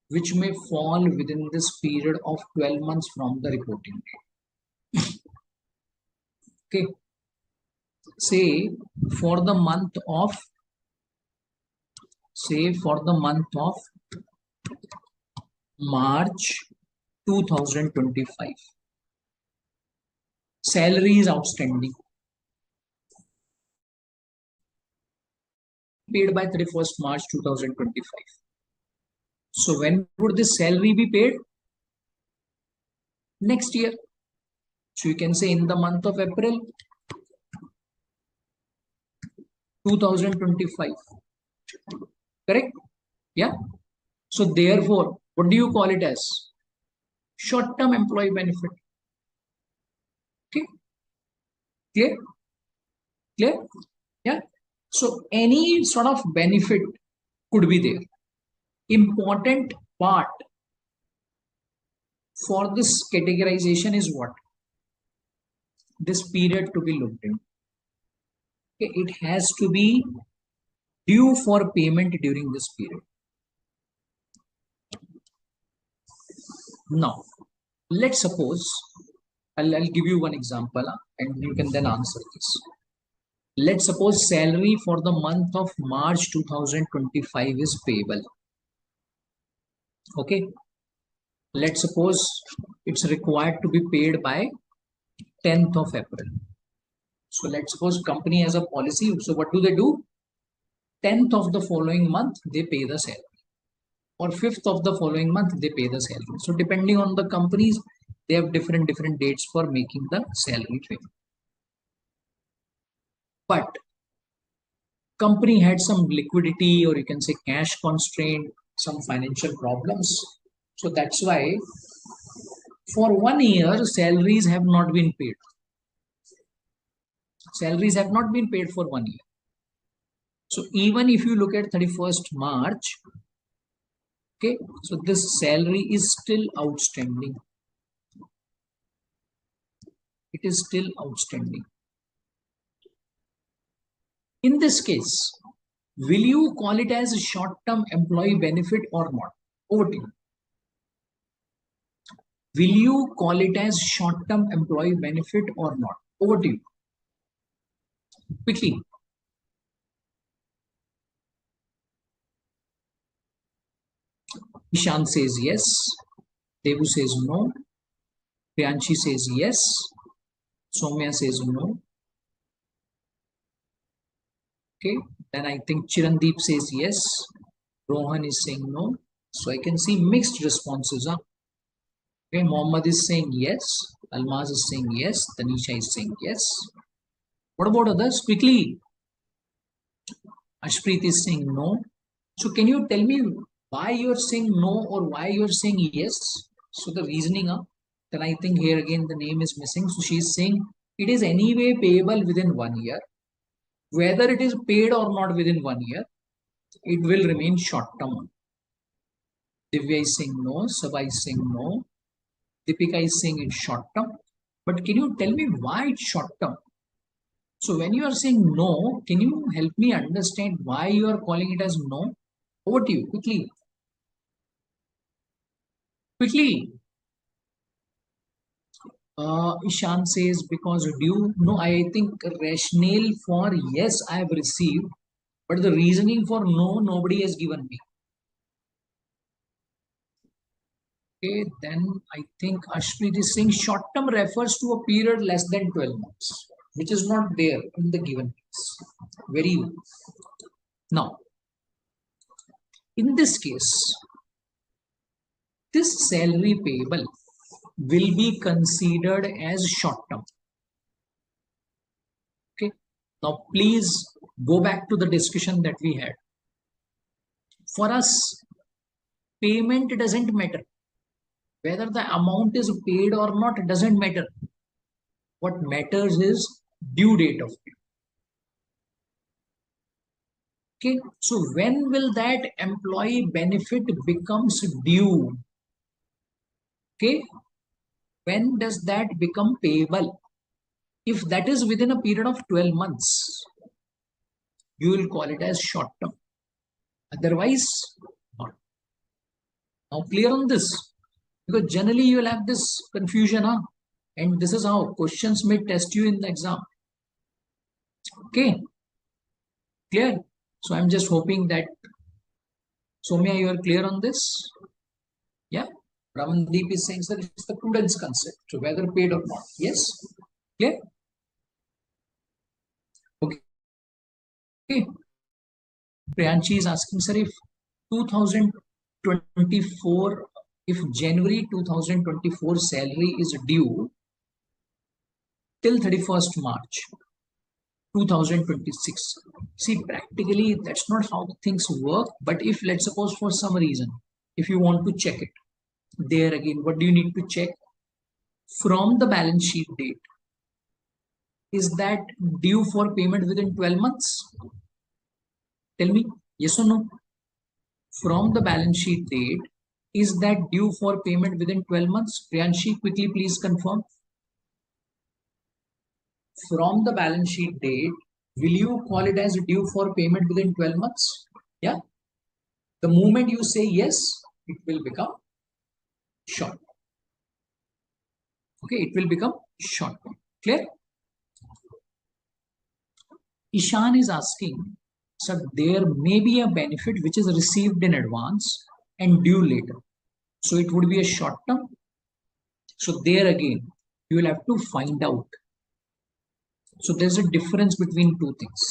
which may fall within this period of 12 months from the reporting date. Okay. Say for the month of March 2025, salary is outstanding, paid by 31st March 2025. So when would this salary be paid? Next year. So you can say in the month of April 2025. Correct? Yeah. So therefore, what do you call it as? Short-term employee benefit. Okay. Clear? Clear? Yeah. So any sort of benefit could be there. Important part for this categorization is what? This period to be looked in. Okay. It has to be due for payment during this period. Now, let's suppose I'll give you one example, and you can then answer this. Let's suppose salary for the month of March 2025 is payable. Okay. Let's suppose it's required to be paid by 10th of April. So let's suppose company has a policy. So what do? 10th of the following month, they pay the salary. Or 5th of the following month, they pay the salary. So depending on the companies, they have different dates for making the salary payment. But company had some liquidity, or you can say cash constraint, some financial problems. So that's why for 1 year, salaries have not been paid. Salaries have not been paid for 1 year. So even if you look at 31st March, okay, so this salary is still outstanding. It is still outstanding. In this case, will you call it as a short-term employee benefit or not? Over to you. Will you call it as short-term employee benefit or not? Over to you. Quickly. Ishan says yes. Devu says no. Priyanshi says yes. Soumya says no. Okay. Then I think Chirandeep says yes. Rohan is saying no. So I can see mixed responses. Okay. Mohammed is saying yes. Almaz is saying yes. Tanisha is saying yes. What about others? Quickly. Ashpreet is saying no. So can you tell me why you're saying no or why you're saying yes? So the reasoning, then I think here again the name is missing. So she's saying it is anyway payable within 1 year. Whether it is paid or not within 1 year, it will remain short term. Divya is saying no. Sabha is saying no. Deepika is saying it's short term. But can you tell me why it's short term? So when you are saying no, can you help me understand why you are calling it as no? Over to you, quickly. Quickly. Ishan says because due. No, I think rationale for yes I have received, but the reasoning for no, nobody has given me. Okay, then I think Ashpreet is saying short term refers to a period less than 12 months, which is not there in the given case. Very well. Now, in this case, this salary payable will be considered as short term. Okay. Now, please go back to the discussion that we had. For us, payment doesn't matter. Whether the amount is paid or not, it doesn't matter. What matters is due date of payment. Okay. So when will that employee benefit becomes due? Okay. When does that become payable? If that is within a period of 12 months, you will call it as short term. Otherwise, not. Now clear on this? Because generally you will have this confusion, and this is how questions may test you in the exam. Okay, clear? So I'm just hoping that Soumya, you are clear on this. Yeah, Ramandeep is saying, sir, it's the prudence concept. So whether paid or not. Yes, clear? Okay. Okay. Priyanshi is asking, sir, if 2024, if January 2024 salary is due till 31st March 2026. See, practically that's not how things work. But if let's suppose for some reason, if you want to check it, there again, what do you need to check? From the balance sheet date, is that due for payment within 12 months? Tell me, yes or no? From the balance sheet date, is that due for payment within 12 months? Priyanshi, quickly please confirm. From the balance sheet date, will you call it as due for payment within 12 months? Yeah. The moment you say yes, it will become short. Okay, it will become short term. Clear? Ishan is asking, so there may be a benefit which is received in advance and due later. So it would be a short term. So there again, you will have to find out. So there's a difference between two things.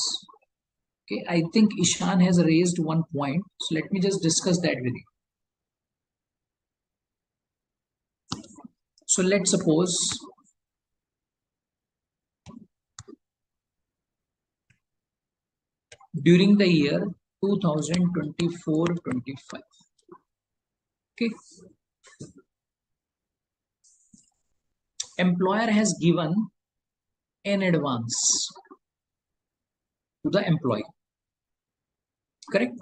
Okay, I think Ishan has raised one point. So let me just discuss that with you. So let's suppose during the year 2024-25. Okay. Employer has given an advance to the employee. Correct?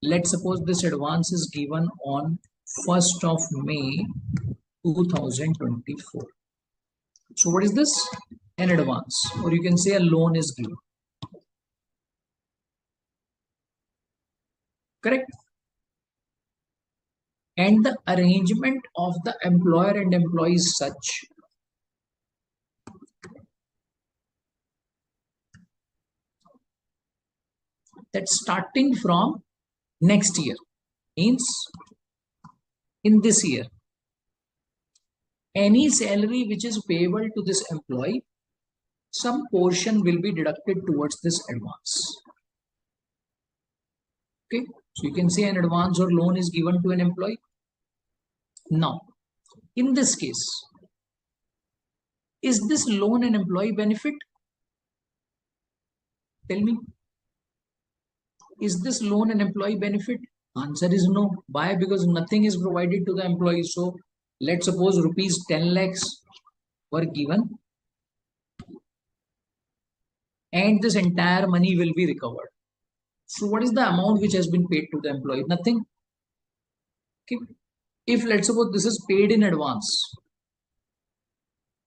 Let's suppose this advance is given on 1st of May 2024. So what is this? An advance, or you can say a loan is given. Correct? And the arrangement of the employer and employee is such that starting from next year, means in this year, any salary which is payable to this employee, some portion will be deducted towards this advance. Okay, so you can say an advance or loan is given to an employee. Now, in this case, is this loan an employee benefit? Tell me. Is this loan an employee benefit? Answer is no. Why? Because nothing is provided to the employee. So let's suppose rupees 10 lakhs were given and this entire money will be recovered. So what is the amount which has been paid to the employee? Nothing. Okay. If let's suppose this is paid in advance,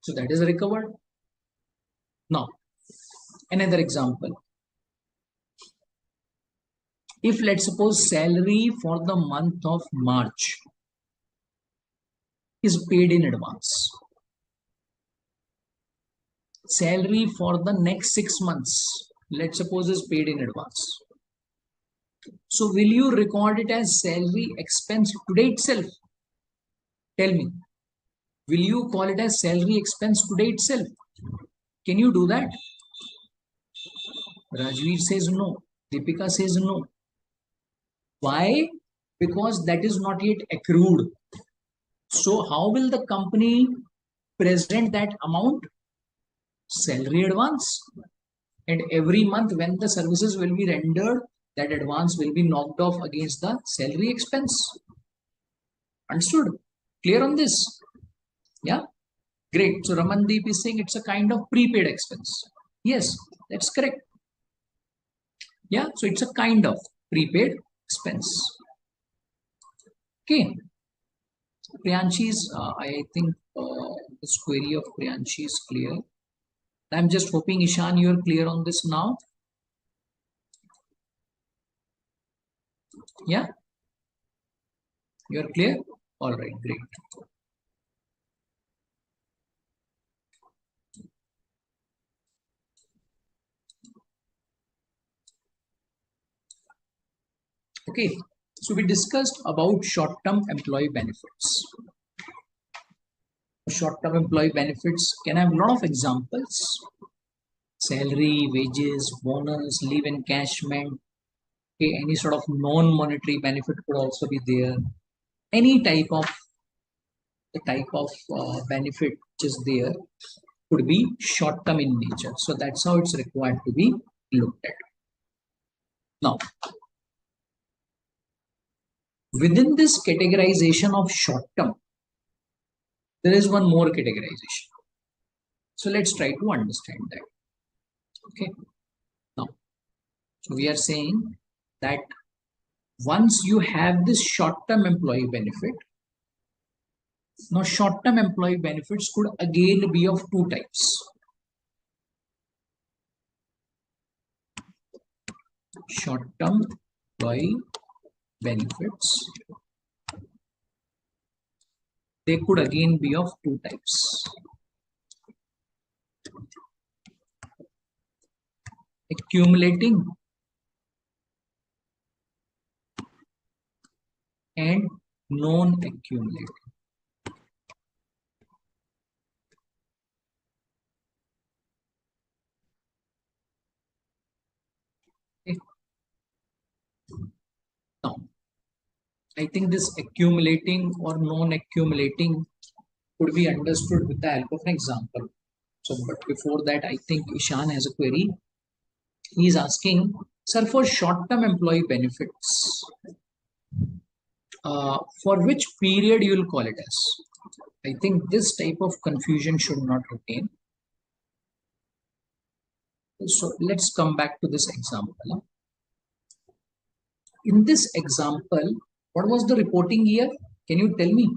so that is recovered. Now, another example. If let's suppose salary for the month of March is paid in advance, salary for the next 6 months, let's suppose is paid in advance. So will you record it as salary expense today itself? Tell me. Will you call it as salary expense today itself? Can you do that? Rajveer says no. Deepika says no. Why? Because that is not yet accrued. So how will the company present that amount? Salary advance. And every month when the services will be rendered, that advance will be knocked off against the salary expense. Understood? Clear on this? Yeah? Great. So Ramandeep is saying it's a kind of prepaid expense. Yes, that's correct. Yeah, so it's a kind of prepaid expense. Okay. Priyanshi's, I think this query of Priyanshi is clear. I'm just hoping, Ishan, you're clear on this now. Yeah? You're clear? All right, great. Okay, so we discussed about short-term employee benefits. Short-term employee benefits can have a lot of examples. Salary, wages, bonus, leave encashment. Okay, any sort of non-monetary benefit could also be there. Any type of benefit which is there could be short-term in nature. So that's how it's required to be looked at. Now, within this categorization of short-term, there is one more categorization. So let's try to understand that. Okay. Now, so we are saying that once you have this short-term employee benefit, now short-term employee benefits could again be of two types. Short-term employee benefits, they could again be of two types. accumulating and non-accumulating. Okay. Now, I think this accumulating or non-accumulating could be understood with the help of an example. So, but before that, I think Ishan has a query. He is asking, sir, for short-term employee benefits, for which period you will call it as? I think this type of confusion should not retain. So let's come back to this example. In this example, what was the reporting year? Can you tell me?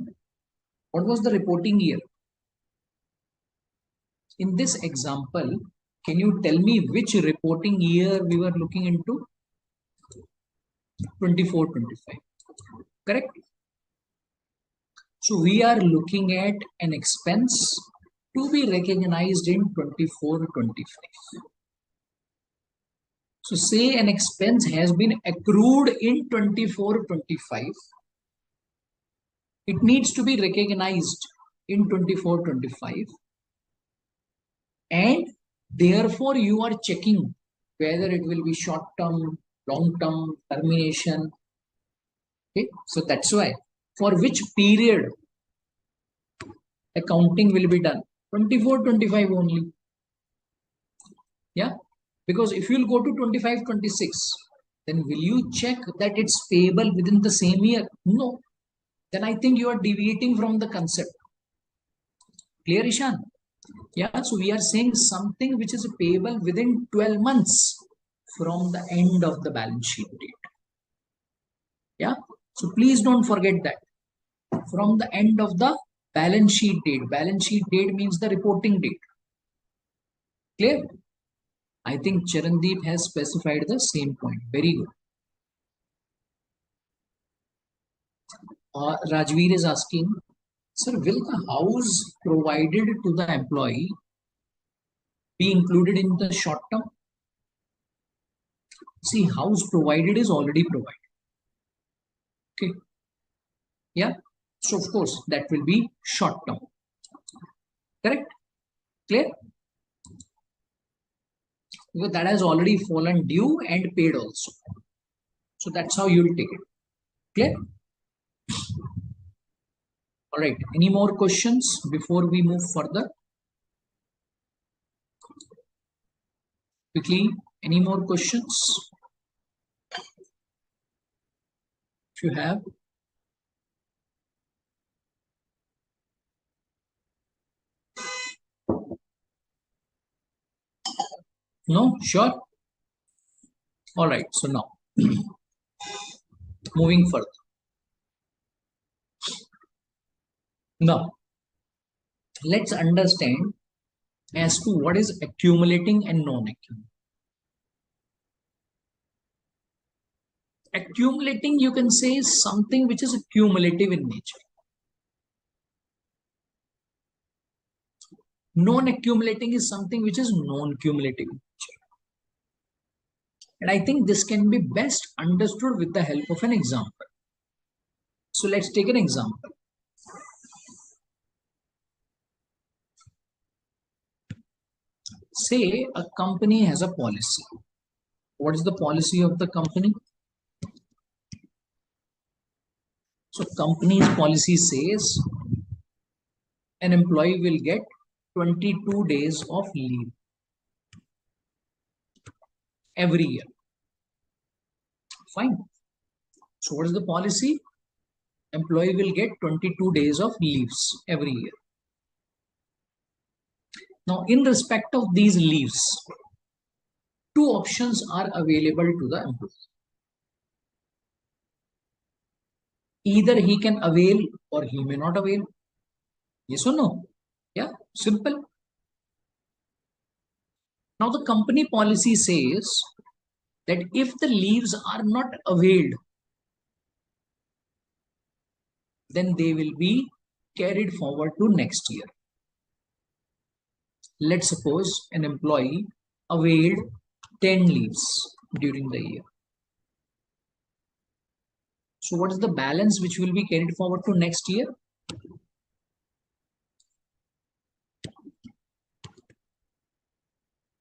What was the reporting year? In this example, can you tell me which reporting year we were looking into? 24-25. Correct? So we are looking at an expense to be recognized in 24-25. So say an expense has been accrued in 24-25. It needs to be recognized in 24-25. And therefore you are checking whether it will be short term, long term, termination. Okay, so that's why for which period accounting will be done? 24-25 only. Yeah, because if you'll go to 25-26, then will you check that it's payable within the same year? No. Then I think you are deviating from the concept. Clear, Ishan? Yeah, so we are saying something which is payable within 12 months from the end of the balance sheet date. Yeah, so please don't forget that. From the end of the balance sheet date. Balance sheet date means the reporting date. Clear? I think Charandeep has specified the same point. Very good. Rajveer is asking, sir, will the house provided to the employee be included in the short term? See, house provided is already provided. Okay. Yeah. So of course that will be short term. Correct? Clear? Because that has already fallen due and paid also. So that's how you'll take it. Clear? All right. Any more questions before we move further? Quickly, any more questions? If you have. No? Sure? All right. So now, moving further. Now, let's understand as to what is accumulating and non-accumulating. Accumulating, you can say, is something which is cumulative in nature. Non-accumulating is something which is non-cumulative in nature. And I think this can be best understood with the help of an example. So let's take an example. Say a company has a policy. What is the policy of the company? So company's policy says an employee will get 22 days of leave every year. Fine. So what is the policy? Employee will get 22 days of leaves every year. Now, in respect of these leaves, two options are available to the employee. Either he can avail or he may not avail. Yes or no? Yeah, simple. Now, the company policy says that if the leaves are not availed, then they will be carried forward to next year. Let's suppose an employee availed 10 leaves during the year. So what is the balance which will be carried forward to next year?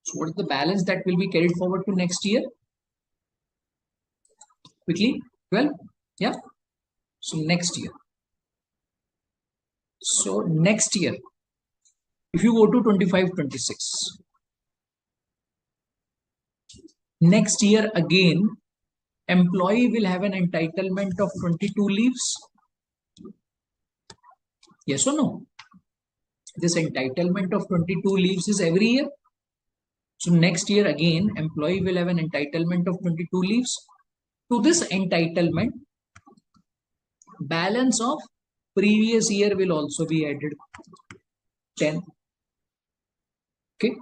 So what is the balance that will be carried forward to next year? Quickly, 12. Yeah. So next year. So next year, if you go to 25-26, next year again, employee will have an entitlement of 22 leaves. Yes or no? This entitlement of 22 leaves is every year. So next year again, employee will have an entitlement of 22 leaves. To this entitlement, balance of previous year will also be added, 10. Okay.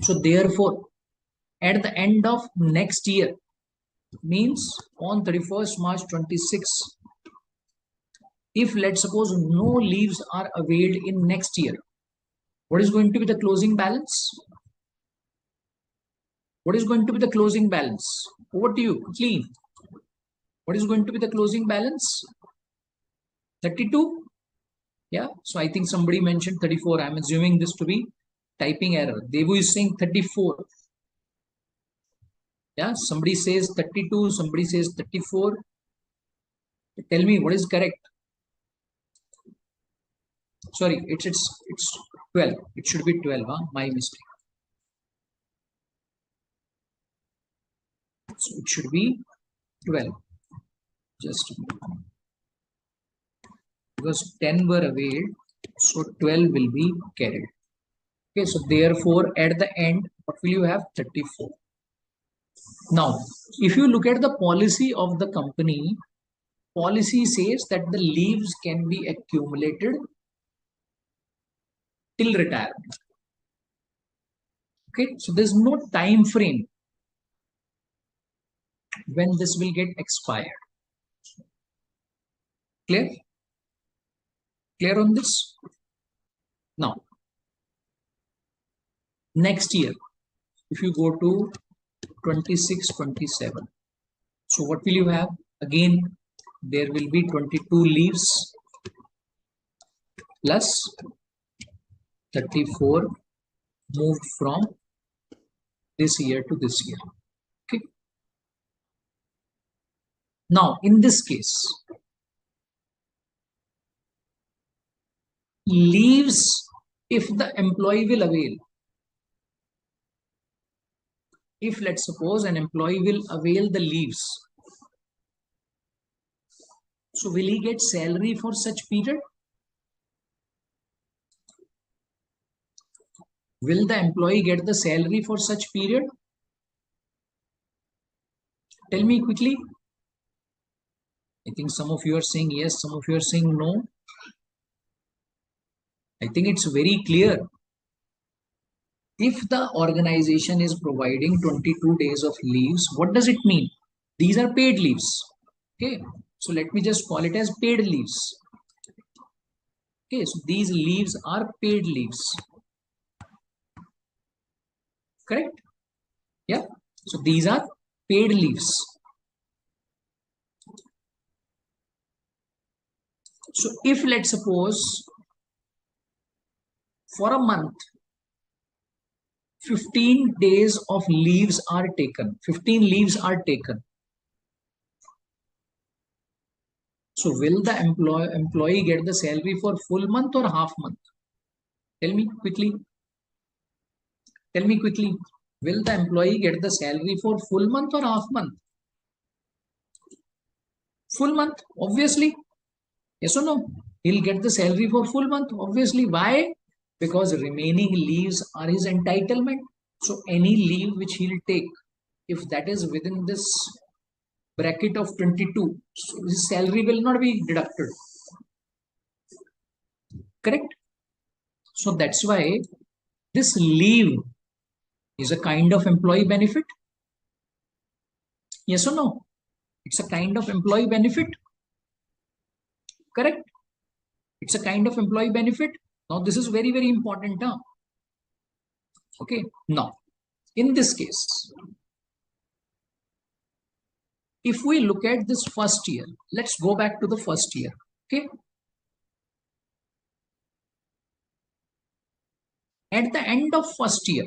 So therefore, at the end of next year, means on 31st March 26, if let's suppose no leaves are availed in next year, what is going to be the closing balance? What is going to be the closing balance? Over to you, clean. What is going to be the closing balance? 32. Yeah. So I think somebody mentioned 34. I'm assuming this to be typing error. Devu is saying 34. Yeah. Somebody says 32. Somebody says 34. Tell me what is correct. Sorry, it's 12. It should be 12. Huh? My mistake. So it should be 12. Just because 10 were availed, so 12 will be carried. Okay, so therefore at the end, what will you have? 34. Now, if you look at the policy of the company, policy says that the leaves can be accumulated till retirement. Okay, so there's no time frame when this will get expired. Clear? Clear on this? Now, next year, if you go to 26-27, so what will you have? Again, there will be 22 leaves plus 34 moved from this year to this year. Okay. Now, in this case, leaves, if the employee will avail, if let's suppose an employee will avail the leaves, so will he get salary for such period? Will the employee get the salary for such period? Tell me quickly. I think some of you are saying yes, some of you are saying no. I think it's very clear. If the organization is providing 22 days of leaves, what does it mean? These are paid leaves. Okay, so let me just call it as paid leaves. Okay, so these leaves are paid leaves. Correct? Yeah. So these are paid leaves. So if let's suppose for a month, 15 days of leaves are taken, 15 leaves are taken. So will the employee get the salary for full month or half month? Tell me quickly. Tell me quickly. Will the employee get the salary for full month or half month? Full month, obviously. Yes or no? He'll get the salary for full month, obviously. Why? Because remaining leaves are his entitlement. So any leave which he'll take, if that is within this bracket of 22, so his salary will not be deducted. Correct? So that's why this leave is a kind of employee benefit. Yes or no? It's a kind of employee benefit. Correct? It's a kind of employee benefit. Now this is very, very important. Huh? Okay. Now, in this case, if we look at this first year, let's go back to the first year. Okay. At the end of first year,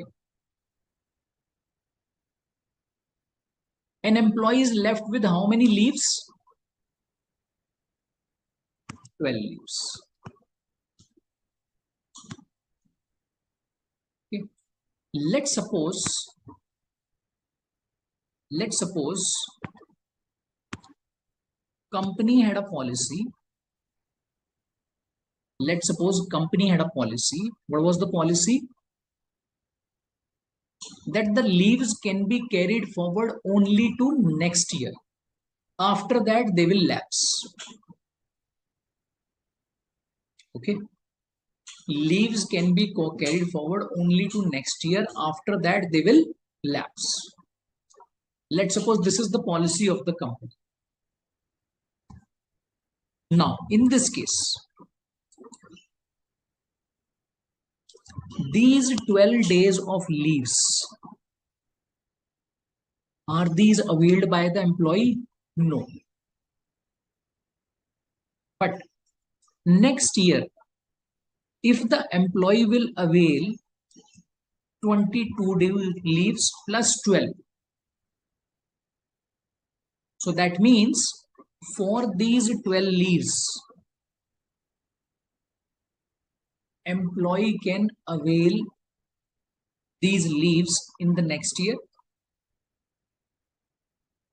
an employee is left with how many leaves? 12 leaves. Okay. Let's suppose company had a policy. Let's suppose company had a policy. What was the policy? That the leaves can be carried forward only to next year. After that, they will lapse. Okay. Leaves can be carried forward only to next year. After that, they will lapse. Let's suppose this is the policy of the company. Now, in this case, these 12 days of leaves, are these availed by the employee? No. But next year, if the employee will avail 22 day leaves plus 12, so that means for these 12 leaves, employee can avail these leaves in the next year.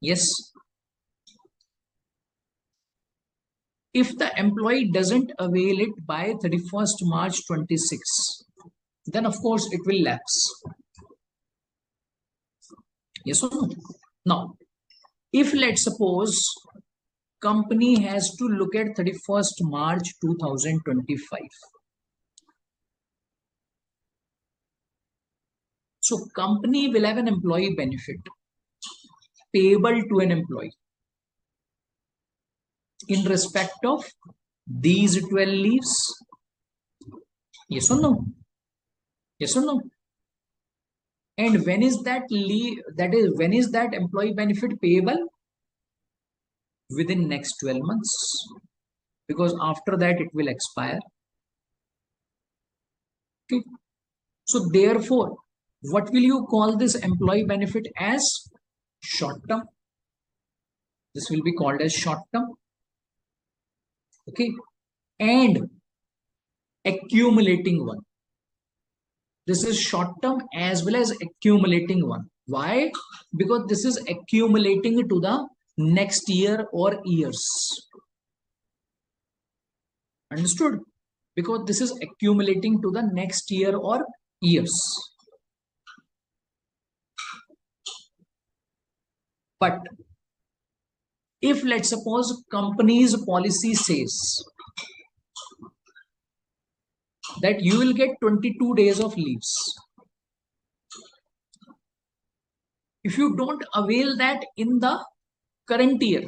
Yes. If the employee doesn't avail it by 31st March 26, then of course it will lapse. Yes or no? Now, if let's suppose company has to look at 31st March 2025. So company will have an employee benefit payable to an employee in respect of these 12 leaves. Yes or no? Yes or no? And when is that leave, that is, when is that employee benefit payable? Within next 12 months, because after that it will expire. Okay. So therefore, what will you call this employee benefit as? Short term. This will be called as short term. Okay. And accumulating one. This is short term as well as accumulating one. Why? Because this is accumulating to the next year or years. Understood? Because this is accumulating to the next year or years. But if let's suppose company's policy says that you will get 22 days of leaves. If you don't avail that in the current year,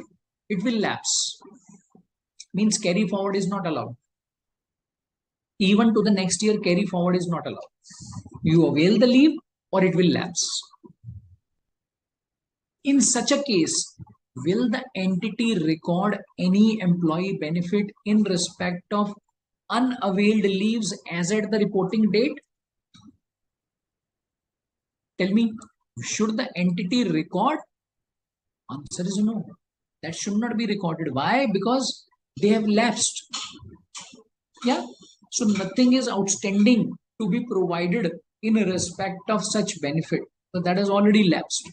it will lapse. Means carry forward is not allowed. Even to the next year, carry forward is not allowed. You avail the leave or it will lapse. In such a case, will the entity record any employee benefit in respect of unavailed leaves as at the reporting date? Tell me, should the entity record? Answer is no. That should not be recorded. Why? Because they have lapsed. Yeah. So nothing is outstanding to be provided in respect of such benefit. So that has already lapsed.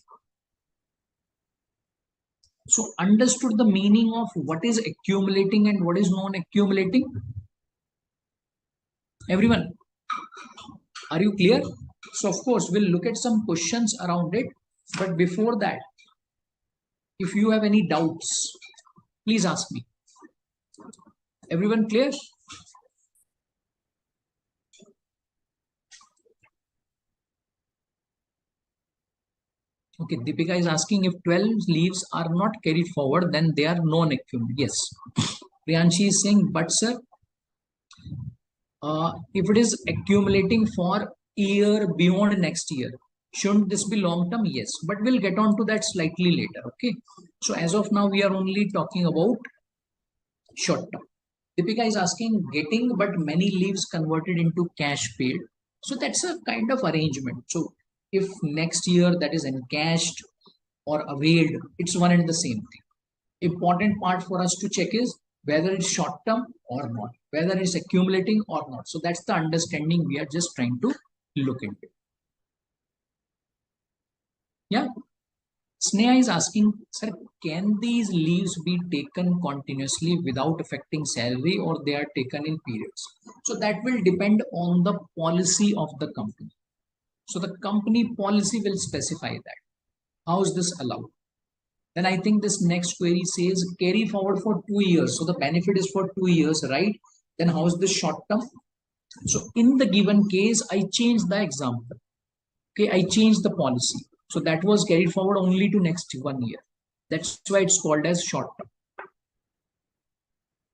So understood the meaning of what is accumulating and what is non-accumulating? Everyone, are you clear? So of course, we'll look at some questions around it. But before that, if you have any doubts, please ask me. Everyone clear? Okay, Deepika is asking if 12 leaves are not carried forward, then they are non-accumulated. Yes. Priyanshi is saying, but sir, if it is accumulating for year beyond next year. Shouldn't this be long term? Yes, but we'll get on to that slightly later. Okay. So as of now, we are only talking about short term. Deepika is asking getting but many leaves converted into cash paid. So that's a kind of arrangement. So if next year that is encashed or availed, it's one and the same thing. Important part for us to check is whether it's short term or not, whether it's accumulating or not. So that's the understanding we are just trying to look into. Yeah. Sneha is asking, sir, can these leaves be taken continuously without affecting salary or they are taken in periods? So that will depend on the policy of the company. So the company policy will specify that. How is this allowed? Then I think this next query says carry forward for 2 years. So the benefit is for 2 years, right? Then how is this short term? So in the given case, I changed the example. Okay, I changed the policy. So that was carried forward only to next 1 year. That's why it's called as short term.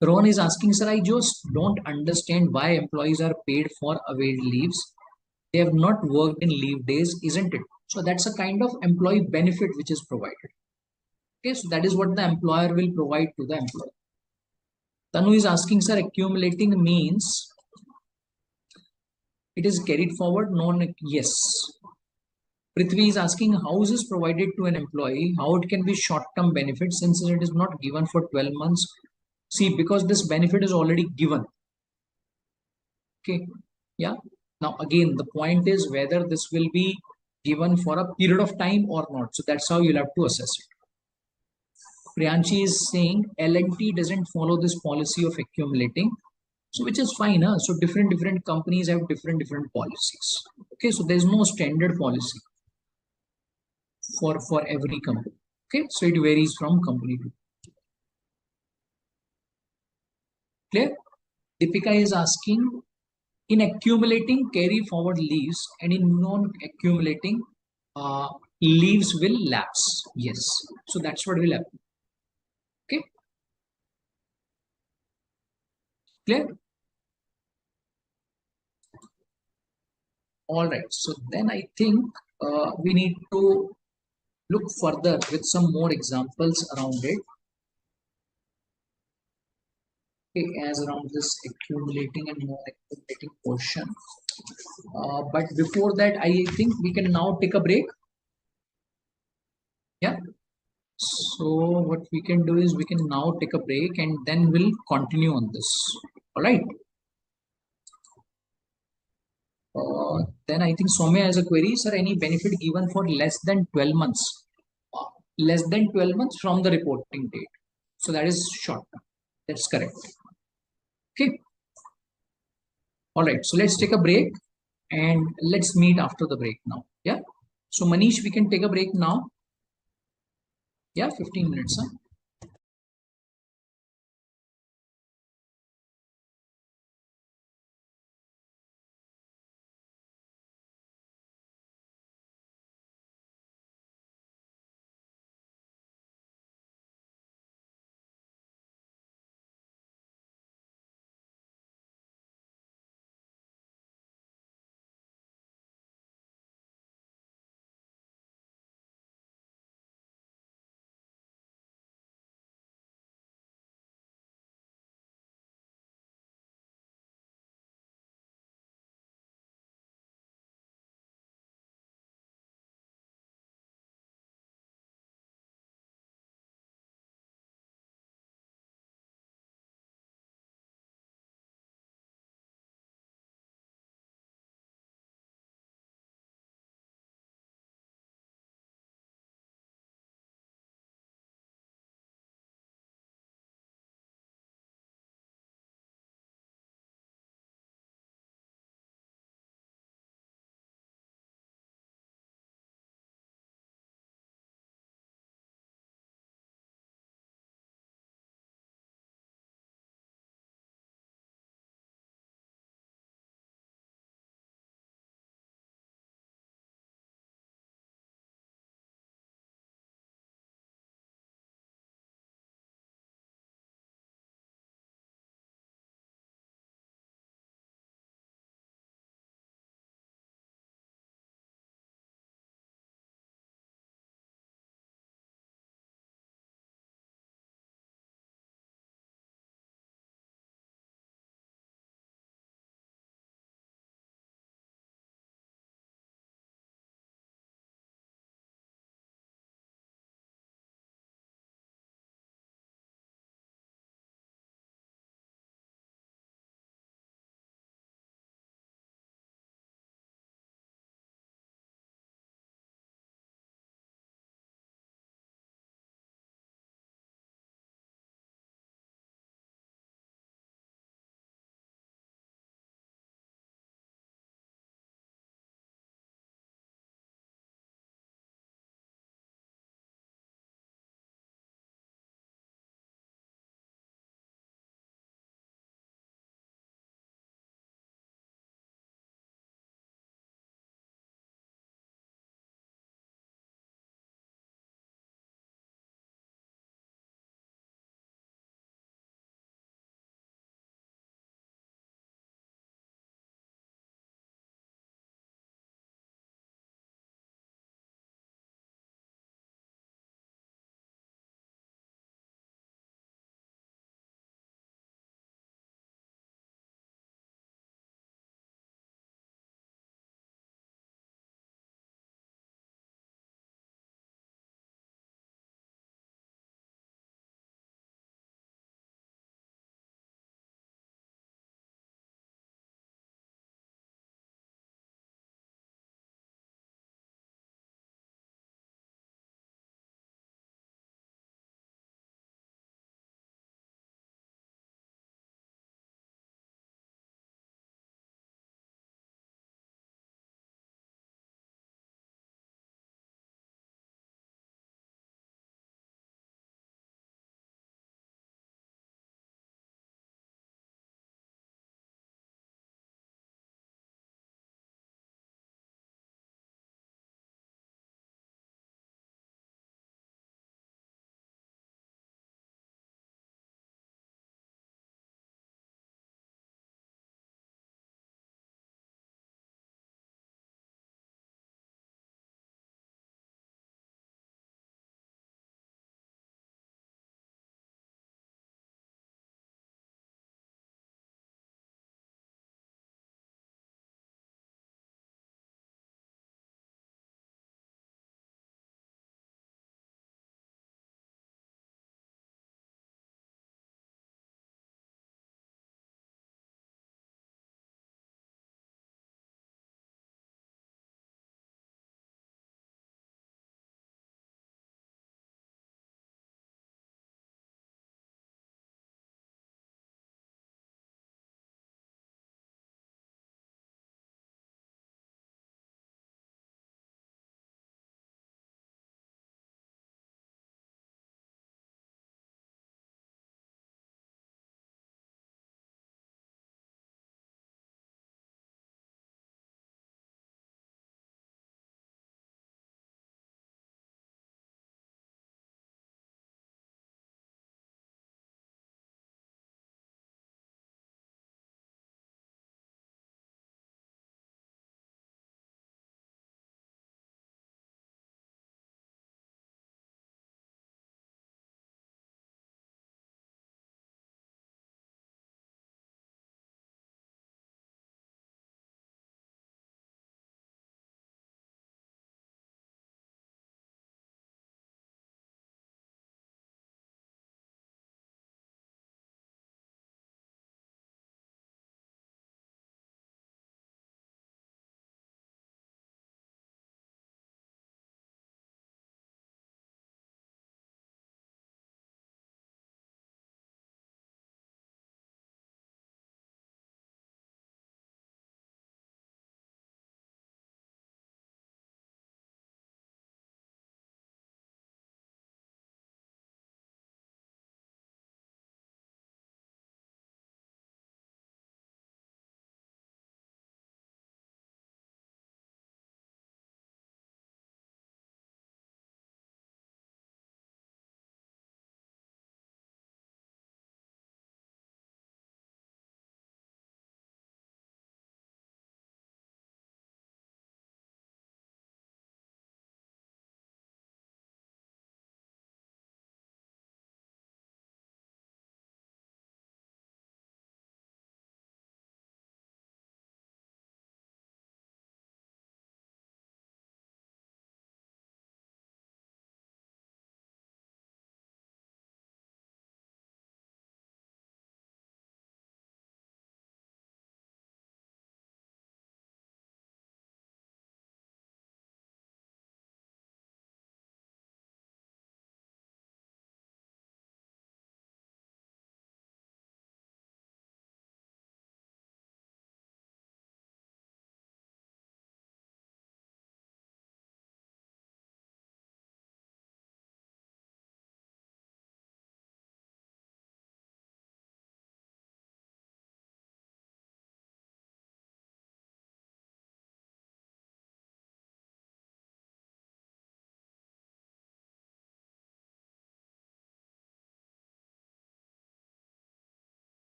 Ron is asking, sir, I just don't understand why employees are paid for availed leaves. They have not worked in leave days, isn't it? So that's a kind of employee benefit which is provided. Okay, so that is what the employer will provide to the employee. Tanu is asking, sir, accumulating means it is carried forward, non, yes. Prithvi is asking how is this provided to an employee, how it can be short-term benefit since it is not given for 12 months. See, because this benefit is already given. Okay. Yeah. Now, again, the point is whether this will be given for a period of time or not. So that's how you'll have to assess it. Priyanshi is saying L&T doesn't follow this policy of accumulating. So which is fine. Huh? So different companies have different policies. Okay. So there's no standard policy for every company. Okay, so it varies from company to clear. Deepika is asking in accumulating carry forward leaves and in non-accumulating leaves will lapse. Yes, so that's what will happen. Okay, clear. All right, so then I think we need to look further with some more examples around it. Okay, as around this accumulating and non-accumulating portion. But before that, I think we can now take a break. Yeah. So what we can do is we can now take a break and then we'll continue on this. All right. Then I think Soumya has a query. Sir, any benefit given for less than 12 months? Uh, Less than 12 months from the reporting date. So that is short term. That's correct. Okay. All right. So let's take a break and let's meet after the break now. Yeah. So Manish, we can take a break now. Yeah, 15 minutes. Huh?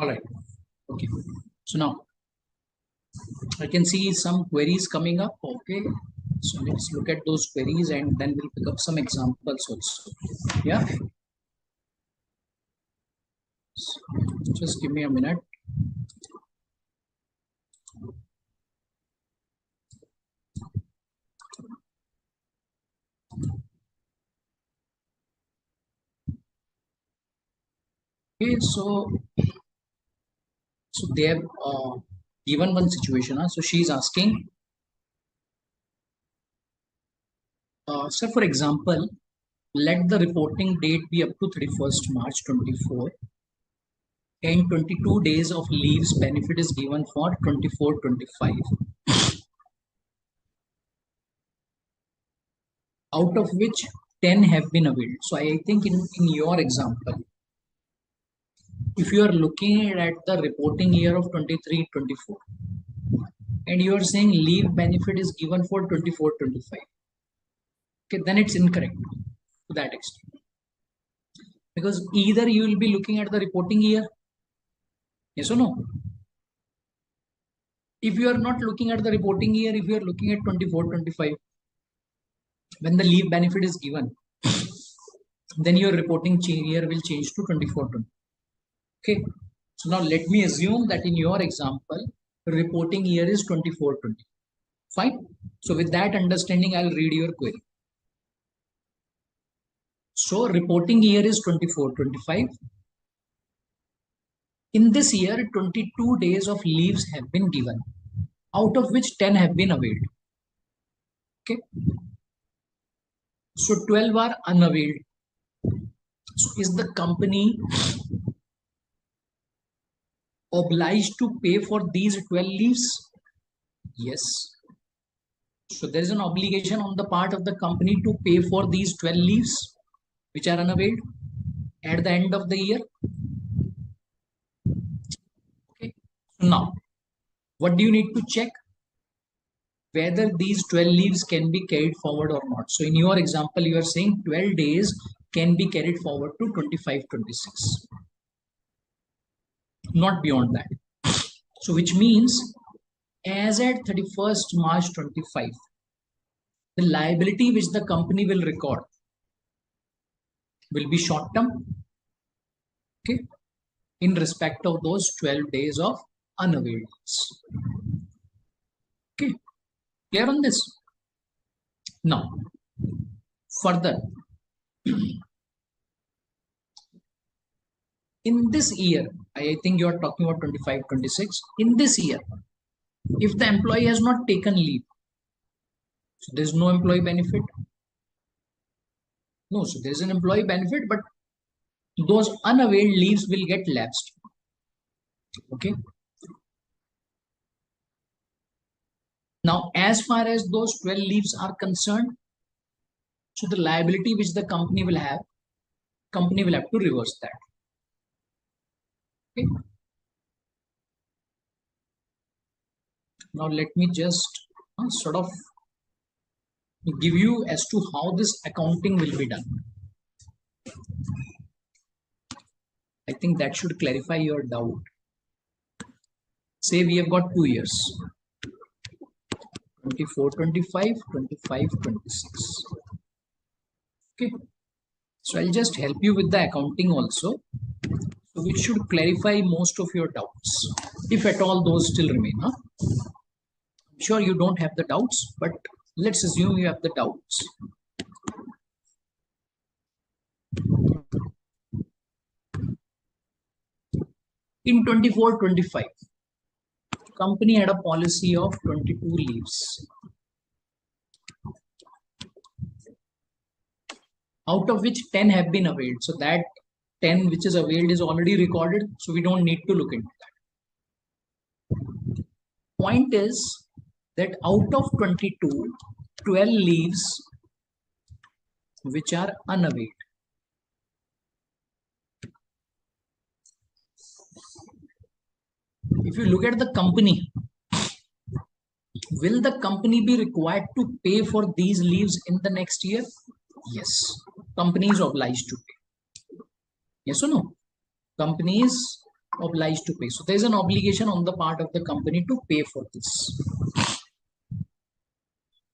All right. Okay. So now I can see some queries coming up. Okay. So let's look at those queries and then we'll pick up some examples also. Yeah. So just give me a minute. Okay. So they have given one situation. So she's asking, so for example, let the reporting date be up to 31st March 24 and 22 days of leaves benefit is given for 24-25, out of which 10 have been availed. So I think in your example, if you are looking at the reporting year of 23-24 and you are saying leave benefit is given for 24-25, okay, then it's incorrect to that extent. Because either you will be looking at the reporting year, yes or no? If you are not looking at the reporting year, if you are looking at 24-25, when the leave benefit is given, then your reporting year will change to 24-20. Okay. So now let me assume that in your example, reporting year is 24-20. Fine. So with that understanding, I'll read your query. So reporting year is 24-25. In this year, 22 days of leaves have been given, out of which 10 have been availed. Okay. So 12 are unavailed. So is the company obliged to pay for these 12 leaves? Yes. So there is an obligation on the part of the company to pay for these 12 leaves which are unavailed at the end of the year. Okay. Now, what do you need to check? Whether these 12 leaves can be carried forward or not. So in your example, you are saying 12 days can be carried forward to 25-26. Not beyond that. So which means as at 31st March 25, the liability which the company will record will be short term, okay, in respect of those 12 days of unavailed leaves. Okay, clear on this? Now, further, in this year, I think you are talking about 25-26. In this year, if the employee has not taken leave, so there is no employee benefit. No, so there is an employee benefit, but those unavailed leaves will get lapsed. Okay. Now, as far as those 12 leaves are concerned, so the liability which the company will have to reverse that. Okay. Now let me just sort of give you as to how this accounting will be done. I think that should clarify your doubt. Say we have got 2 years, 24-25, 25-26. Okay. So I'll just help you with the accounting also, so which should clarify most of your doubts, if at all those still remain. Huh? I'm sure you don't have the doubts, but let's assume you have the doubts. In 24-25, company had a policy of 22 leaves, out of which 10 have been availed. So that 10 which is availed is already recorded, so we don't need to look into that. Point is that out of 22, 12 leaves which are unavailed. If you look at the company, will the company be required to pay for these leaves in the next year? Yes. Company is obliged to pay. Yes or no? Company is obliged to pay. So there is an obligation on the part of the company to pay for this.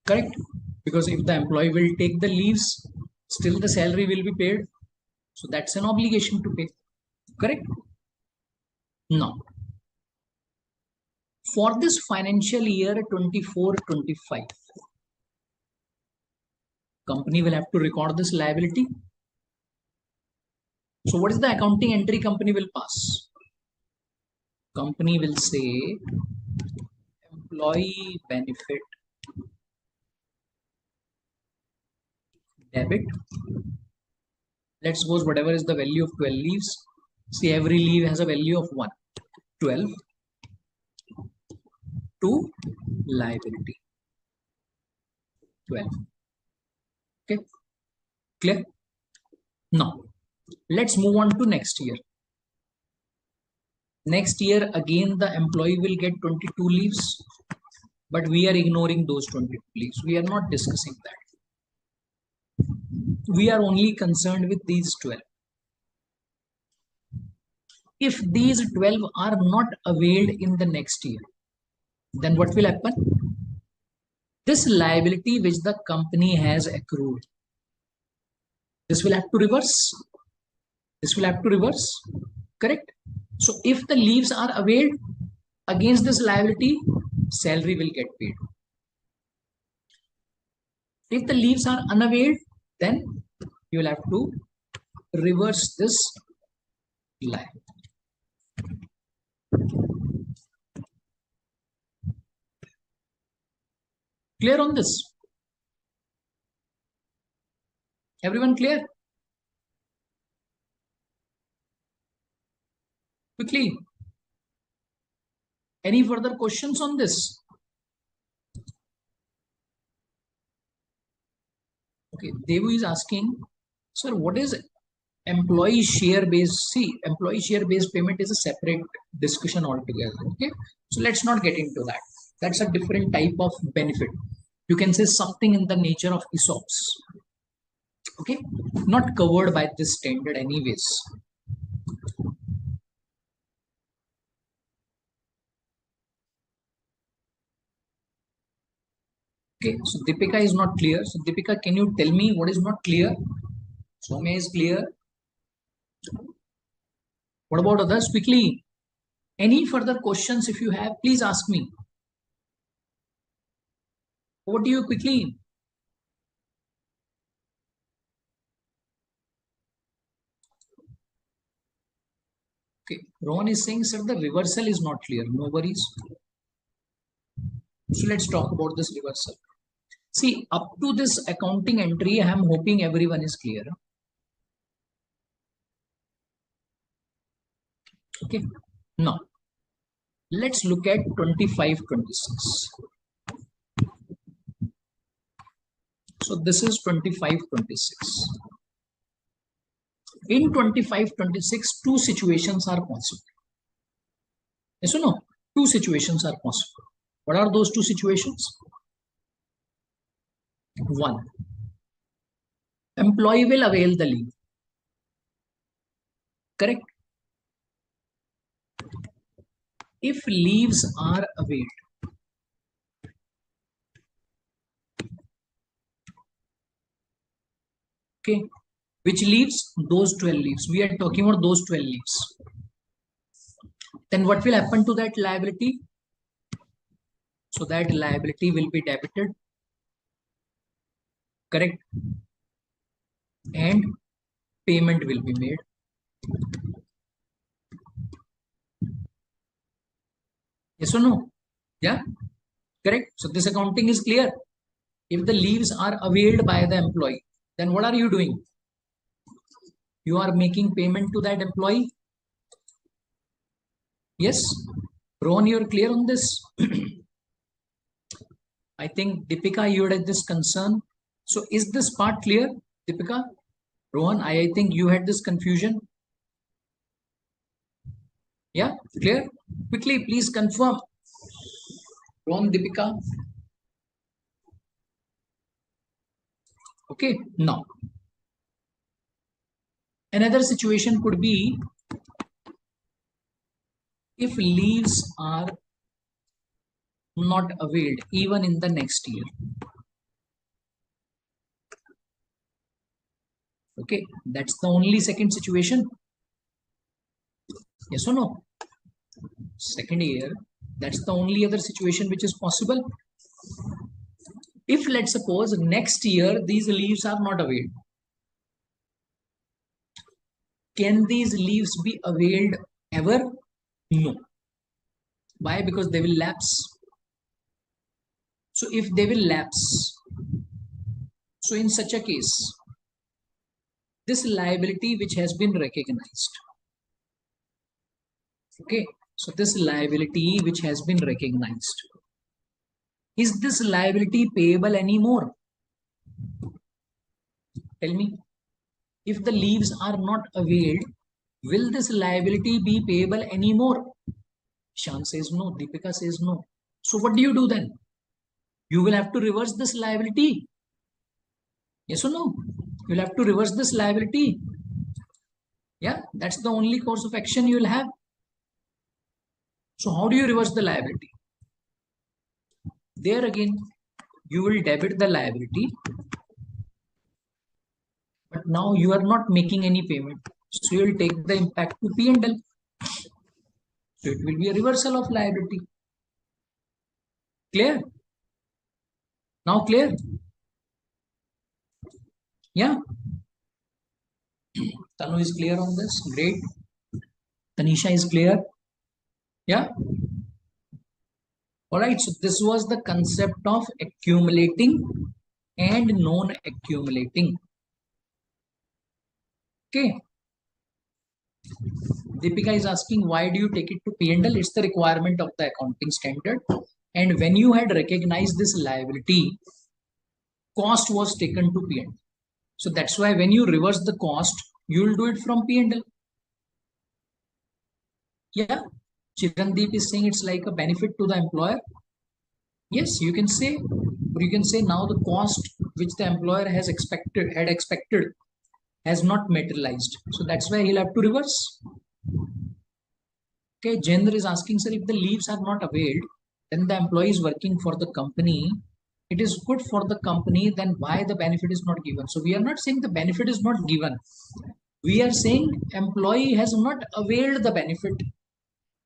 Correct? Because if the employee will take the leaves, still the salary will be paid. So that's an obligation to pay. Correct? No. For this financial year 24-25, company will have to record this liability. So what is the accounting entry company will pass? Company will say employee benefit debit. Let's suppose whatever is the value of 12 leaves. See, every leave has a value of 1. 12 to liability. 12. Okay. Clear? Now, let's move on to next year. Next year, again, the employee will get 22 leaves, but we are ignoring those 22 leaves. We are not discussing that. We are only concerned with these 12. If these 12 are not availed in the next year, then what will happen? This liability which the company has accrued, this will have to reverse. This will have to reverse. Correct? So if the leaves are availed against this liability, salary will get paid. If the leaves are unavailed, then you will have to reverse this liability. Clear on this? Everyone clear? Quickly. Any further questions on this? Okay, Devu is asking, sir, what is employee share based? See, employee share based payment is a separate discussion altogether. Okay, so let's not get into that. That's a different type of benefit. You can say something in the nature of ESOPs. Okay, not covered by this standard anyways. Okay, so Deepika is not clear. So Deepika, can you tell me what is not clear? Soumya is clear. What about others? Quickly. Any further questions if you have, please ask me. Over to you quickly. Okay, Rohan is saying, sir, the reversal is not clear. No worries. So let's talk about this reversal. See, up to this accounting entry, I am hoping everyone is clear. Okay, now let's look at 25-26. So this is 25-26. In 25-26, two situations are possible. Yes or no? Two situations are possible. What are those two situations? One, employee will avail the leave. Correct? If leaves are availed, okay, which leaves? Those 12 leaves. We are talking about those 12 leaves. Then what will happen to that liability? So that liability will be debited. Correct? And payment will be made. Yes or no? Yeah? Correct? So this accounting is clear. If the leaves are availed by the employee, then what are you doing? You are making payment to that employee. Yes? Rohan, you're clear on this? I think Deepika, you had this concern. So is this part clear, Deepika? Rohan, I think you had this confusion. Yeah, clear? Quickly, please confirm. Rohan, Deepika. Okay, now. Another situation could be if leaves are not availed even in the next year. Okay, that's the only second situation. Yes or no? Second year, that's the only other situation which is possible. If let's suppose next year these leaves are not availed, can these leaves be availed ever? No. Why? Because they will lapse. So if they will lapse, so in such a case, this liability which has been recognized, okay, so this liability which has been recognized, is this liability payable anymore? Tell me, if the leaves are not availed, will this liability be payable anymore? Shan says no, Deepika says no. So what do you do then? You will have to reverse this liability. Yes or no? You'll have to reverse this liability. Yeah, that's the only course of action you will have. So how do you reverse the liability? There again, you will debit the liability, but now you are not making any payment. So you will take the impact to P&L. So it will be a reversal of liability. Clear? Now clear? Yeah. Tanu is clear on this. Great. Tanisha is clear. Yeah. All right. So this was the concept of accumulating and non-accumulating. Okay. Deepika is asking, why do you take it to P&L? It's the requirement of the accounting standard. And when you had recognized this liability, cost was taken to P&L. So that's why when you reverse the cost, you will do it from P&L. Yeah. Chirandeep is saying it's like a benefit to the employer. Yes, you can say, or you can say now the cost which the employer had expected has not materialized. So that's why he'll have to reverse. Okay, Jendra is asking, sir, if the leaves are not availed, then the employee is working for the company. It is good for the company, then why the benefit is not given? So we are not saying the benefit is not given. We are saying employee has not availed the benefit.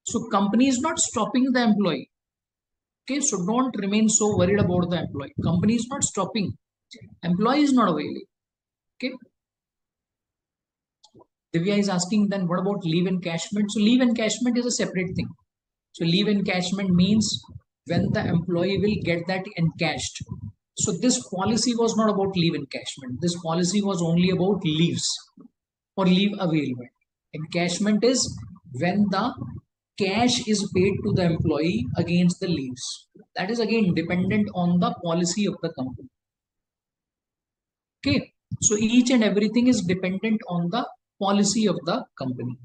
So company is not stopping the employee. Okay, so don't remain so worried about the employee. Company is not stopping. Employee is not availing. Okay. Divya is asking, then what about leave encashment? So leave encashment is a separate thing. So leave encashment means when the employee will get that encashed. So this policy was not about leave encashment. This policy was only about leaves or leave available. Encashment is when the cash is paid to the employee against the leaves. That is again dependent on the policy of the company. Okay, so each and everything is dependent on the policy of the company.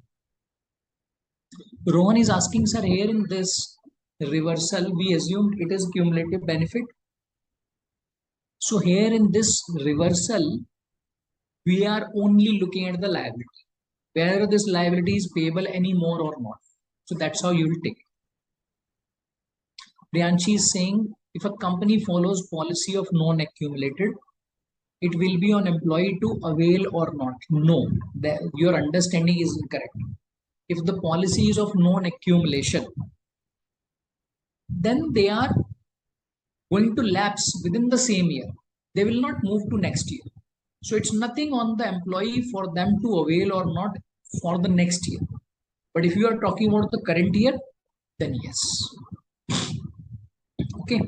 Rohan is asking, sir, here in this reversal, we assumed it is cumulative benefit. So here in this reversal, we are only looking at the liability, whether this liability is payable anymore or not. So that's how you will take it. Priyanshi is saying, if a company follows policy of non-accumulated, it will be on employee to avail or not. No, your understanding is incorrect. If the policy is of non-accumulation, then they are going to lapse within the same year. They will not move to next year. So it's nothing on the employee for them to avail or not for the next year. But if you are talking about the current year, then yes. Okay.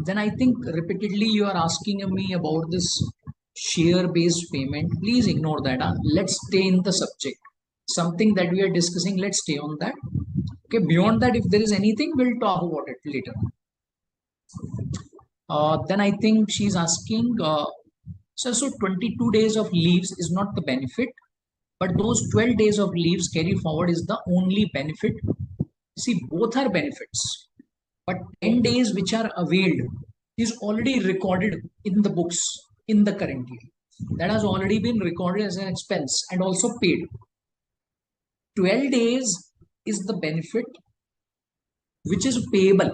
Then I think repeatedly you are asking me about this share based payment. Please ignore that. Let's stay in the subject. Something that we are discussing, let's stay on that. Okay, beyond that, if there is anything, we'll talk about it later. Then I think she's asking, so 22 days of leaves is not the benefit, but those 12 days of leaves carry forward is the only benefit. See, both are benefits, but 10 days which are availed is already recorded in the books in the current year. That has already been recorded as an expense and also paid. 12 days is the benefit which is payable.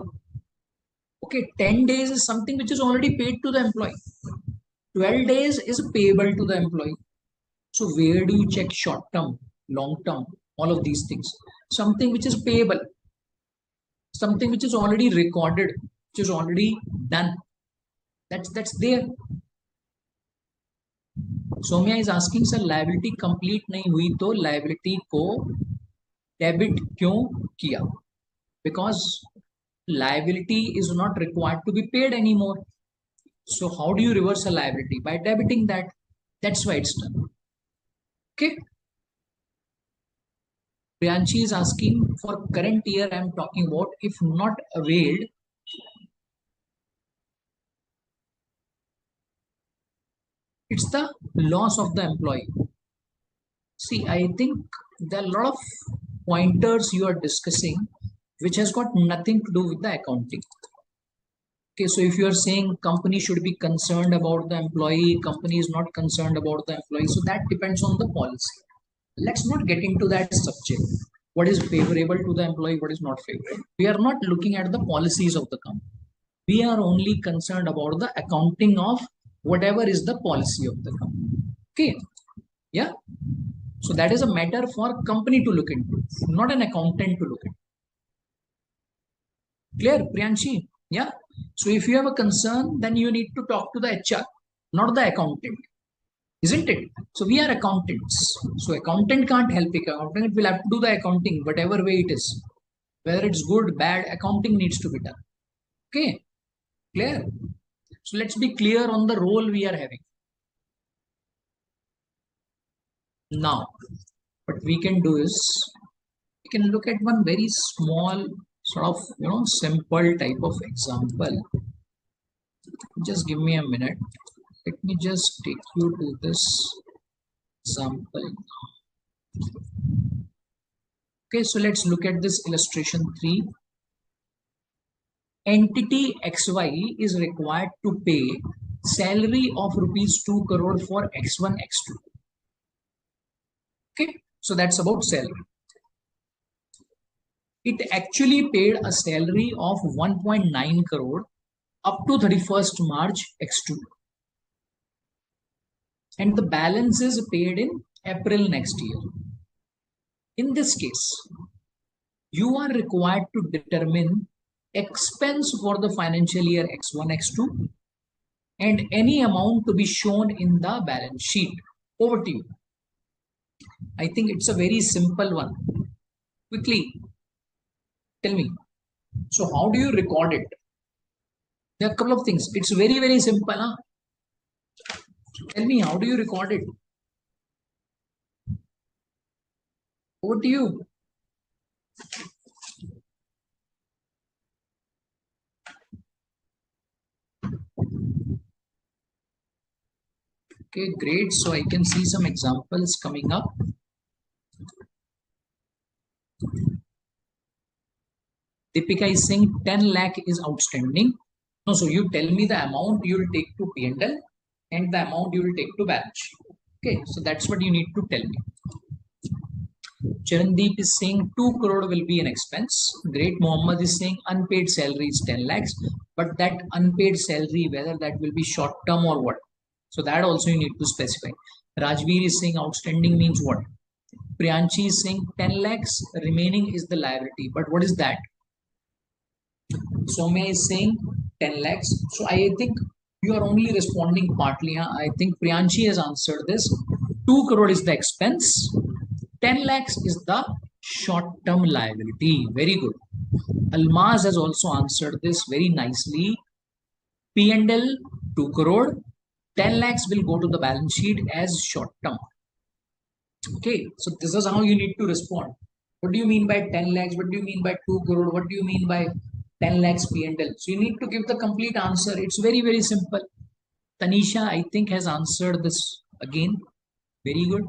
Okay, 10 days is something which is already paid to the employee. 12 days is payable to the employee. So where do you check short term, long term, all of these things? Something which is payable, something which is already recorded, which is already done. That's there. Soumya is asking, sir, liability complete नहीं हुई तो liability को debit क्यों किया? Because liability is not required to be paid anymore. So how do you reverse a liability? By debiting that. That's why it's done. Okay. Priyanshi is asking for current year. I am talking about if not availed. It's the loss of the employee. See, I think there are a lot of pointers you are discussing which has got nothing to do with the accounting. Okay, so if you are saying company should be concerned about the employee, company is not concerned about the employee, so that depends on the policy. Let's not get into that subject. What is favorable to the employee, what is not favorable. We are not looking at the policies of the company. We are only concerned about the accounting of whatever is the policy of the company. Okay, yeah. So that is a matter for company to look into, not an accountant to look into. Clear, Priyanshi? Yeah. So if you have a concern, then you need to talk to the HR, not the accountant, isn't it? So we are accountants. So accountant can't help it. Accountant will have to do the accounting, whatever way it is. Whether it's good, bad, accounting needs to be done. Okay, clear? So let's be clear on the role we are having. Now, what we can do is, we can look at one very small sort of, simple type of example. Just give me a minute. Let me just take you to this example. Okay, so let's look at this illustration 3. Entity XY is required to pay salary of rupees 2 crore for X1, X2. Okay, so that's about salary. It actually paid a salary of 1.9 crore up to 31st March X2. And the balance is paid in April next year. In this case, you are required to determine expense for the financial year X1, X2 and any amount to be shown in the balance sheet. Over to you. I think it's a very simple one. Quickly, tell me. So how do you record it? There are a couple of things. It's very, very simple. Huh? Tell me, how do you record it? Over to you. Okay, great. So I can see some examples coming up. Deepika is saying 10 lakh is outstanding. No, so you tell me the amount you will take to P&L and the amount you will take to balance sheet. Okay, so that's what you need to tell me. Charandeep is saying 2 crore will be an expense. Great. Mohammed is saying unpaid salary is 10 lakhs. But that unpaid salary, whether that will be short term or what. So that also you need to specify. Rajveer is saying outstanding means what? Priyanshi is saying 10 lakhs, remaining is the liability. But what is that? Soumya is saying 10 lakhs. So I think you are only responding partly. Huh? I think Priyanshi has answered this. 2 crore is the expense. 10 lakhs is the short-term liability. Very good. Almaz has also answered this very nicely. P&L 2 crore. 10 lakhs will go to the balance sheet as short-term. Okay, so this is how you need to respond. What do you mean by 10 lakhs? What do you mean by 2 crore? What do you mean by 10 lakhs P&L? So you need to give the complete answer. It's very, very simple. Tanisha, I think, has answered this again. Very good.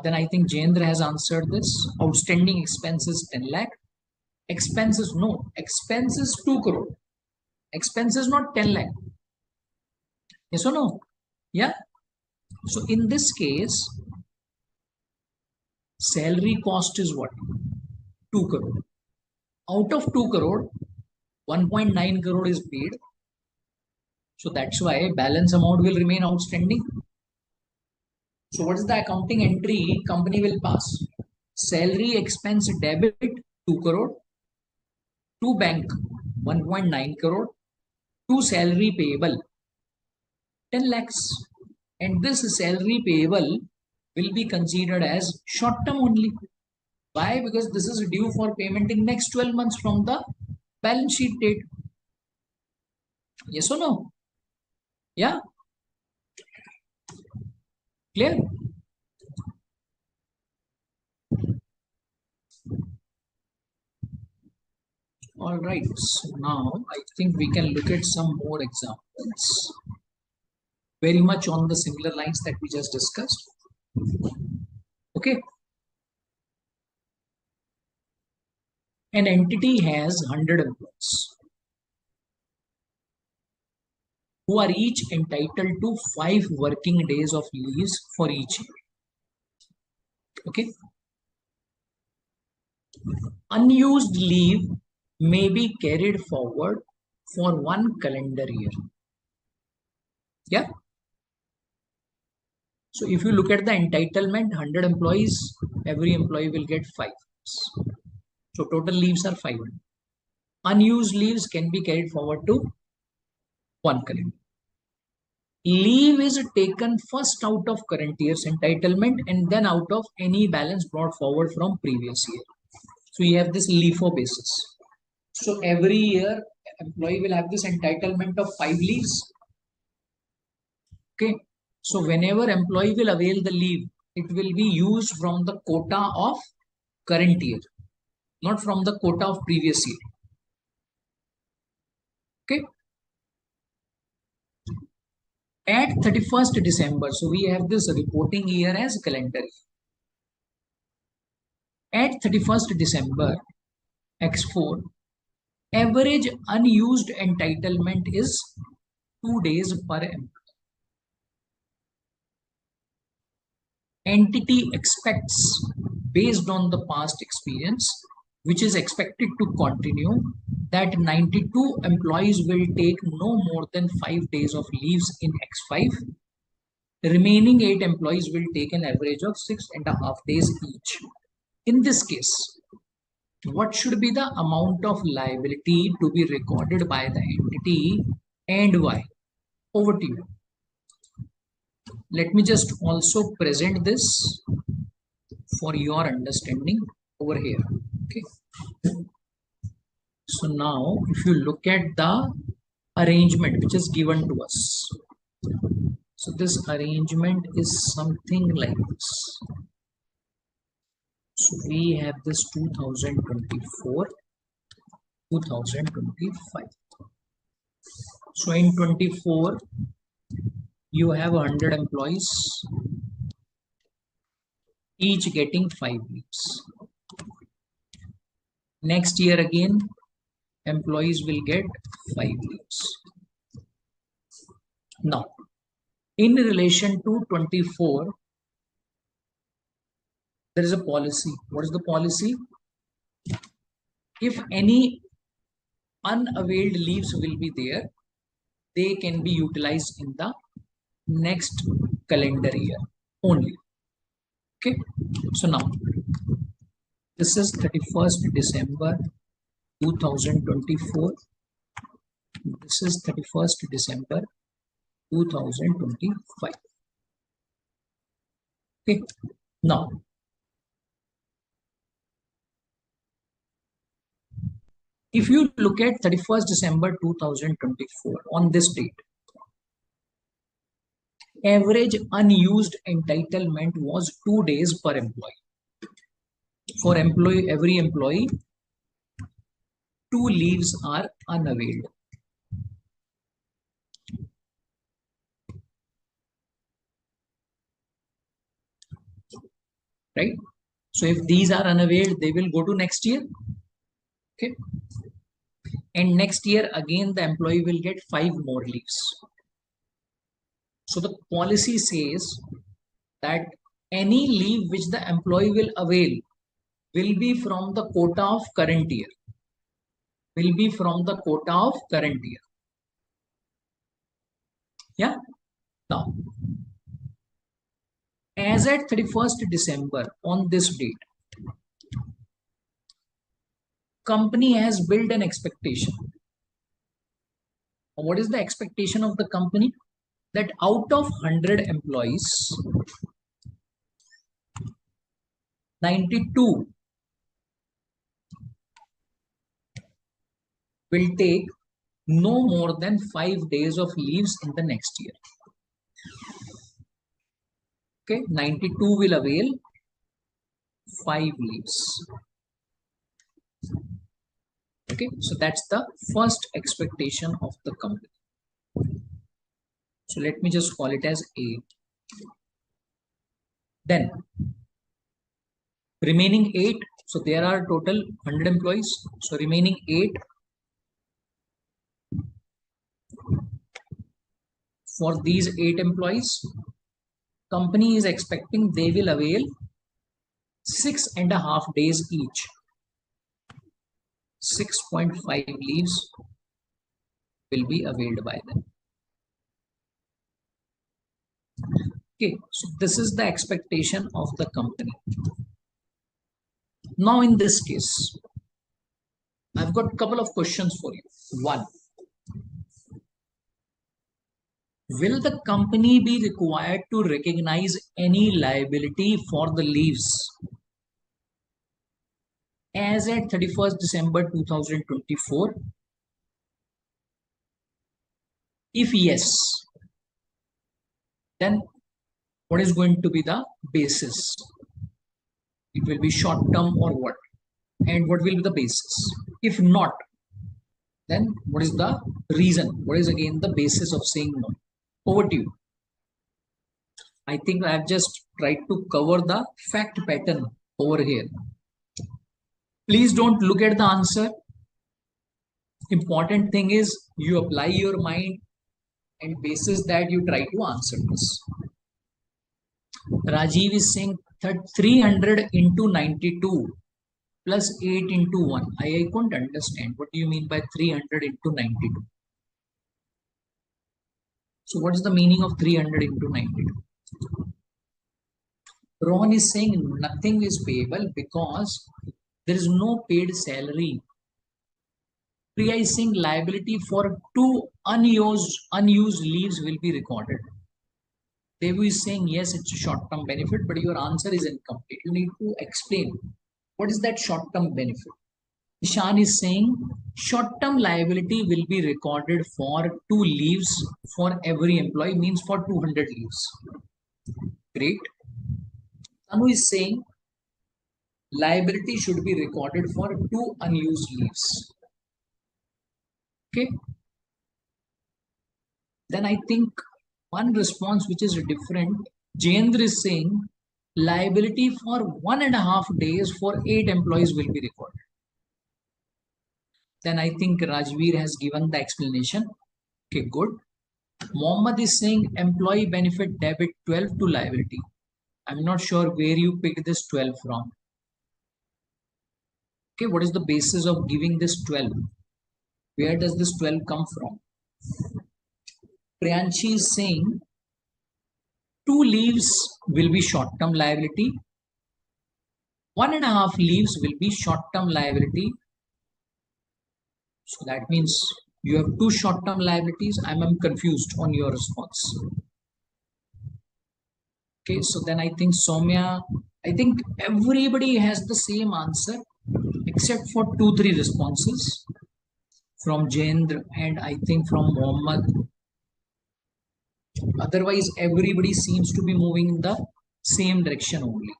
Then I think Jendra has answered this. Outstanding expenses 10 lakh. Expenses, no. Expenses 2 crore. Expenses not 10 lakh. Yes or no? Yeah. So in this case, salary cost is what? 2 crore. Out of 2 crore, 1.9 crore is paid. So that's why balance amount will remain outstanding. So what is the accounting entry company will pass? Salary expense debit 2 crore, to bank 1.9 crore, to salary payable 10 lakhs. And this salary payable will be considered as short term only. Why? Because this is due for payment in next 12 months from the balance sheet date. Yes or no? Yeah? Clear? All right. So now I think we can look at some more examples. Very much on the similar lines that we just discussed. Okay. An entity has 100 employees who are each entitled to 5 working days of leaves for each year. Okay. Unused leave may be carried forward for 1 calendar year. Yeah. So if you look at the entitlement, 100 employees, every employee will get 5. So total leaves are 500. Unused leaves can be carried forward to 1 calendar. Leave is taken first out of current year's entitlement and then out of any balance brought forward from previous year. So you have this LIFO basis. So every year employee will have this entitlement of 5 leaves. Okay. So whenever employee will avail the leave, it will be used from the quota of current year, not from the quota of previous year. Okay. At 31st December, so we have this reporting year as calendar year. At 31st December, X4, average unused entitlement is 2 days per employee. Entity expects, based on the past experience, which is expected to continue, that 92 employees will take no more than 5 days of leaves in X5. The remaining 8 employees will take an average of 6.5 days each. In this case, what should be the amount of liability to be recorded by the entity and why? Over to you. Let me just also present this for your understanding over here. Okay. So now if you look at the arrangement which is given to us. So this arrangement is something like this. So we have this 2024, 2025. So in 24, you have 100 employees, each getting 5 leaves. Next year again, employees will get 5 leaves. Now, in relation to 24, there is a policy. What is the policy? If any unavailed leaves will be there, they can be utilized in the next calendar year only. Okay. So now, this is 31st December 2024. This is 31st December 2025. Okay. Now, if you look at 31st December 2024 on this date, average unused entitlement was 2 days per employee. For every employee, 2 leaves are unavailed. Right? So if these are unavailed, they will go to next year. Okay. And next year again the employee will get 5 more leaves. So the policy says that any leave which the employee will avail will be from the quota of current year. Will be from the quota of current year. Yeah. Now, as at 31st December on this date, company has built an expectation. What is the expectation of the company? That out of 100 employees, 92 will take no more than 5 days of leaves in the next year. Okay, 92 will avail 5 leaves. Okay, so that's the first expectation of the company. So let me just call it as A. Then remaining 8, so there are total 100 employees. So remaining 8, for these 8 employees, company is expecting they will avail 6.5 days each. 6.5 leaves will be availed by them. Okay, so this is the expectation of the company. Now in this case, I've got a couple of questions for you. One, will the company be required to recognize any liability for the leaves as at 31st December 2024? If yes, then what is going to be the basis? It will be short term or what? And what will be the basis? If not, then what is the reason? What is again the basis of saying no? Over to you. I think I've just tried to cover the fact pattern over here. Please don't look at the answer. Important thing is you apply your mind and basis that you try to answer this. Rajiv is saying that 300 into 92 plus 8 into 1. I couldn't understand. What do you mean by 300 into 92? So what is the meaning of 300 into 92? Ron is saying nothing is payable because there is no paid salary. Priya is saying liability for 2 unused leaves will be recorded. Devu is saying yes, it's a short-term benefit, but your answer is incomplete. You need to explain what is that short-term benefit. Ishan is saying short-term liability will be recorded for 2 leaves for every employee, means for 200 leaves. Great. Anu is saying liability should be recorded for 2 unused leaves. Okay. Then I think one response which is different, Jayendra is saying liability for 1.5 days for 8 employees will be recorded. Then I think Rajveer has given the explanation. Okay, good. Mohammed is saying employee benefit debit 12 to liability. I'm not sure where you picked this 12 from. Okay, what is the basis of giving this 12? Where does this 12 come from? Priyanshi is saying 2 leaves will be short-term liability. 1.5 leaves will be short-term liability. So that means you have 2 short-term liabilities. I'm confused on your response. Okay, so then I think Soumya, I think everybody has the same answer except for 2-3 responses from Jayendra and I think from Mohammed. Otherwise, everybody seems to be moving in the same direction only.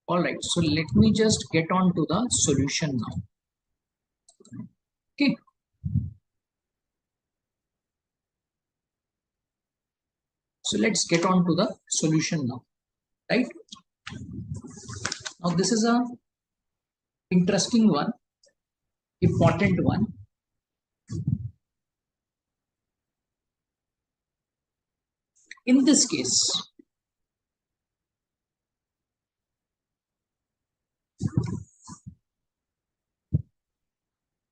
All right, so let me just get on to the solution now. Okay. So let's get on to the solution now, right? Now this is a interesting one, important one. In this case,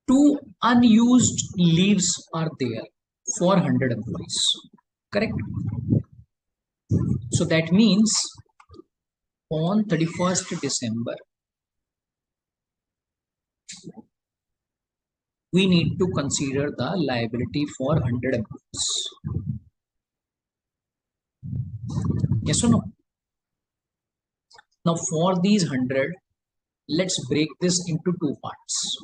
two unused leaves are there for 100 employees. Correct? So that means on 31st December, we need to consider the liability for 100 employees. Yes or no? Now for these 100, let's break this into two parts.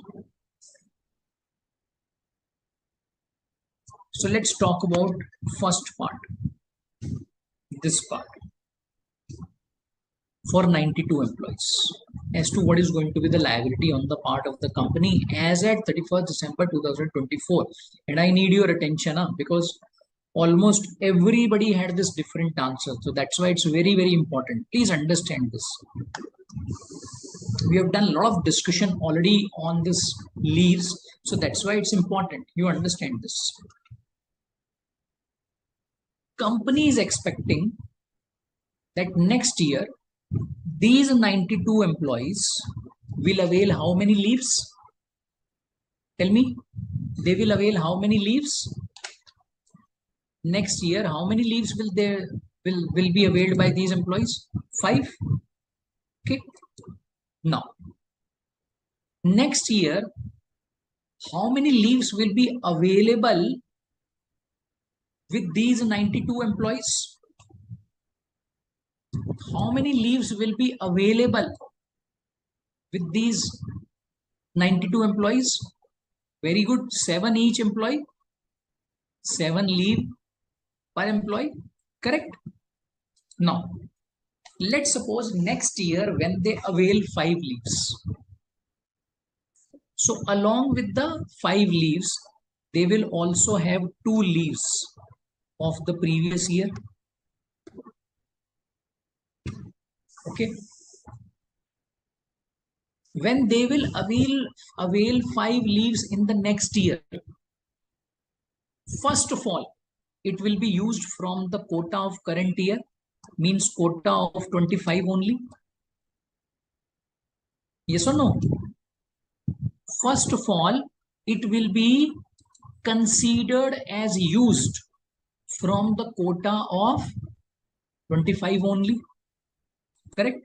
So let's talk about first part, this part, for 92 employees, as to what is going to be the liability on the part of the company as at 31st December 2024. And I need your attention because almost everybody had this different answer. So that's why it's very, very important. Please understand this. We have done a lot of discussion already on this leaves. So that's why it's important you understand this. Company is expecting that next year these 92 employees will avail how many leaves? Tell me. They will avail how many leaves? Next year, how many leaves will be availed by these employees? 5. Okay. Now, next year, how many leaves will be available with these 92 employees? How many leaves will be available with these 92 employees? Very good. 7 each employee. 7 leave per employee. Correct? Now, let's suppose next year when they avail 5 leaves. So along with the 5 leaves, they will also have 2 leaves of the previous year. Okay. When they will avail 5 leaves in the next year, first of all, it will be used from the quota of current year, means quota of 25 only. Yes or no? First of all, it will be considered as used from the quota of 25 only. Correct?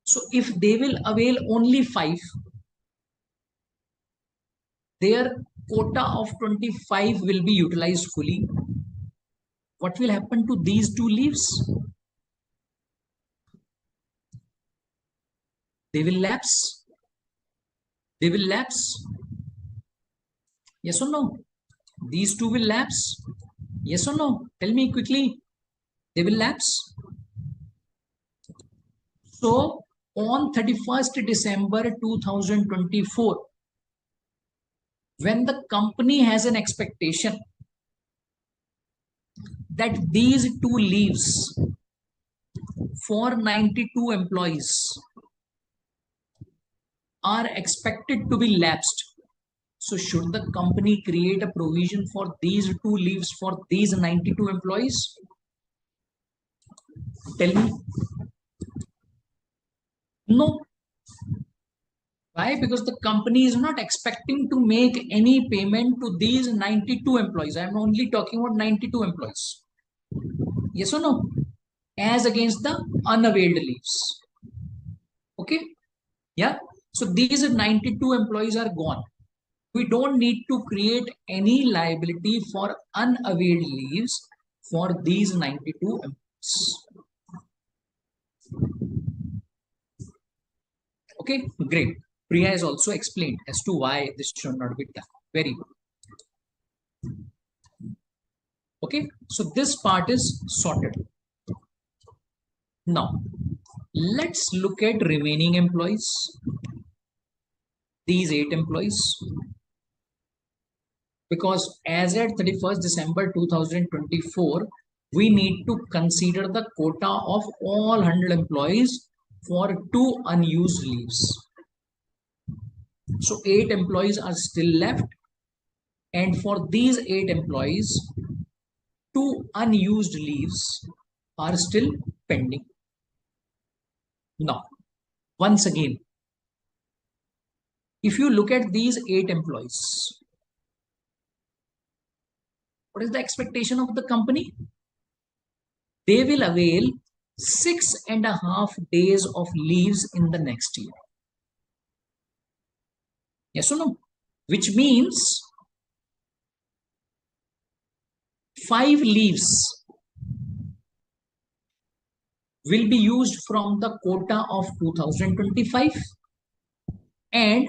So if they will avail only 5, their quota of 25 will be utilized fully. What will happen to these 2 leaves? They will lapse. They will lapse. Yes or no? These 2 will lapse. Yes or no? Tell me quickly. They will lapse. So on 31st December 2024, when the company has an expectation that these 2 leaves for 92 employees are expected to be lapsed, so should the company create a provision for these 2 leaves for these 92 employees? Tell me. No. Why? Because the company is not expecting to make any payment to these 92 employees. I am only talking about 92 employees. Yes or no? As against the unavailed leaves. Okay? Yeah. So these 92 employees are gone. We don't need to create any liability for unavailed leaves for these 92 employees. Okay, great. Priya has also explained as to why this should not be done. Very good. Okay, so this part is sorted. Now, let's look at remaining employees. These 8 employees. Because as at 31st December 2024, we need to consider the quota of all 100 employees for 2 unused leaves. So 8 employees are still left. And for these 8 employees, 2 unused leaves are still pending. Now, once again, if you look at these 8 employees, what is the expectation of the company? They will avail 6.5 days of leaves in the next year. Yes or no? Which means 5 leaves will be used from the quota of 2025 and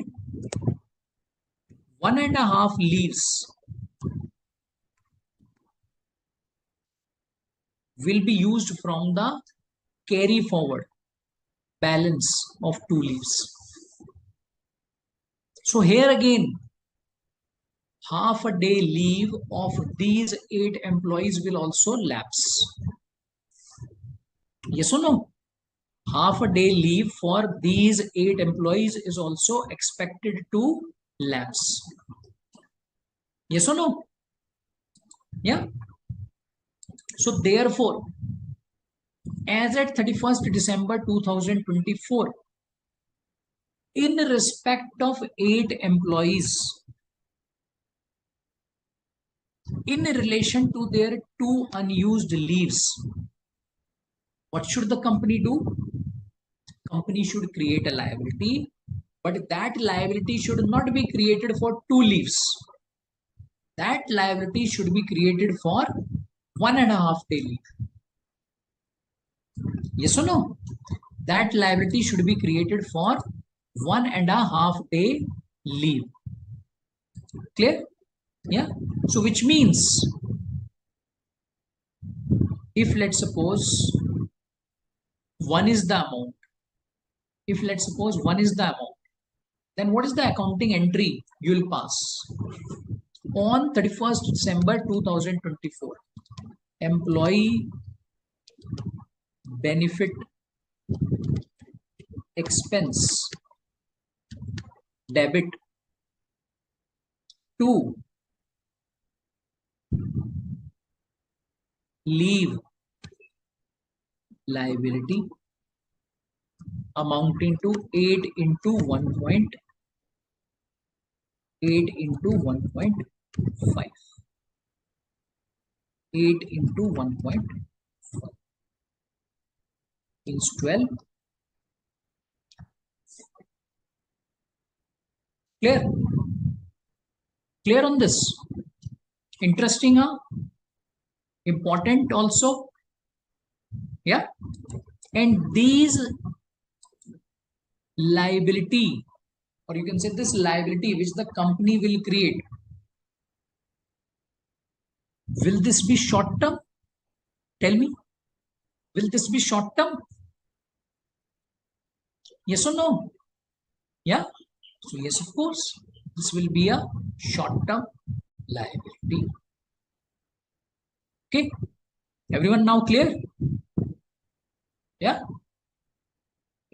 1.5 leaves will be used from the carry forward balance of 2 leaves. So here again, half a day leave of these 8 employees will also lapse. Yes or no? Half a day leave for these 8 employees is also expected to lapse. Yes or no? Yeah. So therefore, as at 31st December 2024, in respect of 8 employees, in relation to their 2 unused leaves, what should the company do? Company should create a liability, but that liability should not be created for 2 leaves. That liability should be created for 1.5 day leave. Yes or no? That liability should be created for 1.5 day leave. Clear? Yeah. So which means, if let's suppose 1 is the amount, then what is the accounting entry you will pass? On 31st December 2024, employee benefit expense debit to leave liability amounting to 8 into 1.5. 8 into 1.5. Means 12. Clear? Clear on this? Interesting, huh? Important also. Yeah. And these liability, or you can say this liability which the company will create, will this be short term? Tell me. Will this be short term? Yes or no? Yeah. So yes, of course, this will be a short term liability. Okay. Everyone now clear? Yeah.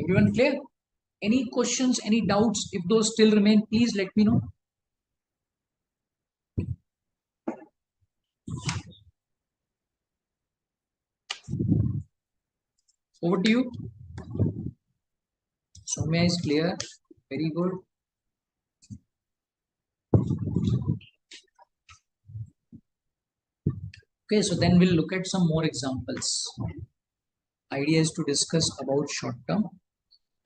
Everyone clear? Any questions, any doubts? If those still remain, please let me know. Over to you. Soumya is clear. Very good. Okay, so then we'll look at some more examples. Idea is to discuss about short term.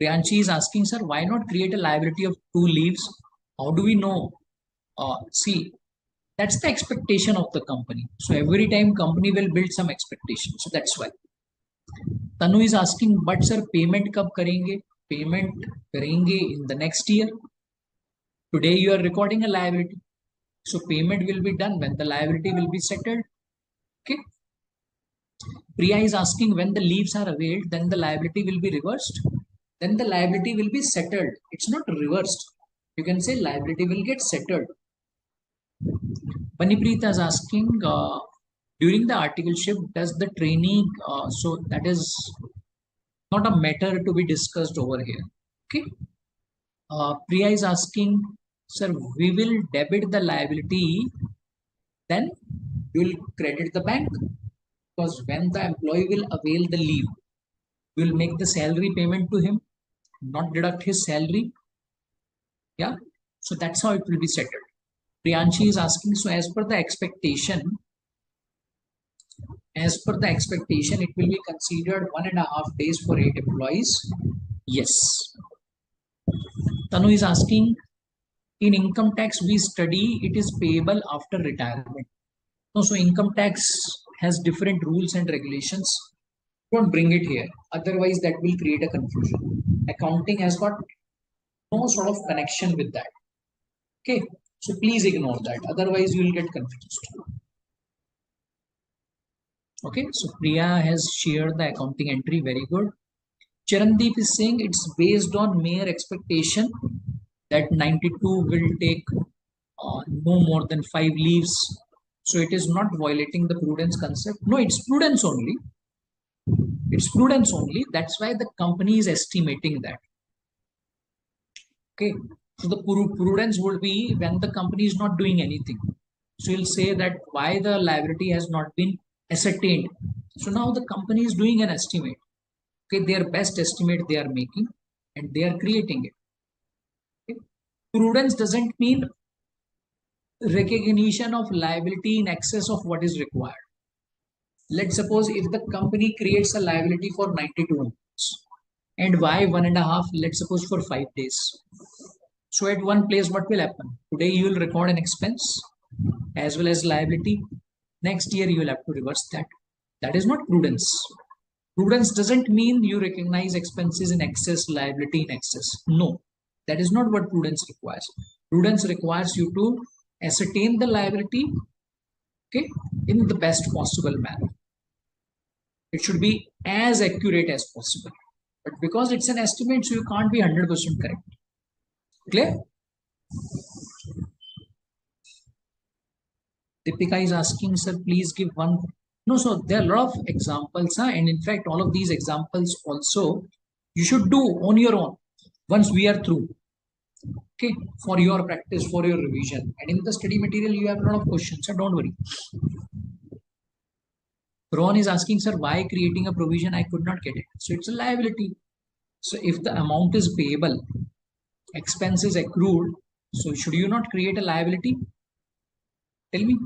Priyanshi is asking, sir, why not create a liability of 2 leaves? How do we know? See, that's the expectation of the company. So every time company will build some expectation. So that's why. Tanu is asking, but sir, payment kab karenge? Payment karenge in the next year. Today you are recording a liability. So payment will be done when the liability will be settled. Okay. Priya is asking, when the leaves are availed, then the liability will be reversed. Then the liability will be settled. It's not reversed. You can say liability will get settled. Banipreeta is asking, during the articleship, does the trainee, so that is not a matter to be discussed over here. Okay. Priya is asking, sir, we will debit the liability, then You will credit the bank because when the employee will avail the leave, you will make the salary payment to him, not deduct his salary. Yeah. So that's how it will be settled. Priyanshi is asking, so as per the expectation, it will be considered 1.5 days for 8 employees. Yes. Tanu is asking, in income tax we study it is payable after retirement. No, so income tax has different rules and regulations. Don't bring it here. Otherwise, that will create a confusion. Accounting has got no sort of connection with that. Okay. So please ignore that. Otherwise, you will get confused. Okay. So Priya has shared the accounting entry. Very good. Charandeep is saying it's based on mere expectation that 92 will take no more than 5 leaves. So it is not violating the prudence concept. No, it's prudence only. It's prudence only. That's why the company is estimating that. Okay. So the prudence would be when the company is not doing anything. So you'll say that why the liability has not been ascertained. So now the company is doing an estimate. Okay, their best estimate they are making and they are creating it. Okay. Prudence doesn't mean recognition of liability in excess of what is required. Let's suppose if the company creates a liability for 92 months and why 1.5, let's suppose for 5 days. So at one place, what will happen? Today you will record an expense as well as liability. Next year you will have to reverse that. That is not prudence. Prudence doesn't mean you recognize expenses in excess, liability in excess. No, that is not what prudence requires. Prudence requires you to ascertain the liability, okay, in the best possible manner. It should be as accurate as possible. But because it's an estimate, so you can't be 100% correct. Clear? Deepika is asking, sir, please give one. No, so there are a lot of examples, and in fact, all of these examples also you should do on your own once we are through. Okay, for your practice, for your revision. And in the study material, you have a lot of questions, so don't worry. Ron is asking, sir, why creating a provision? I could not get it. So it's a liability. So if the amount is payable, expense is accrued, so should you not create a liability? Tell me.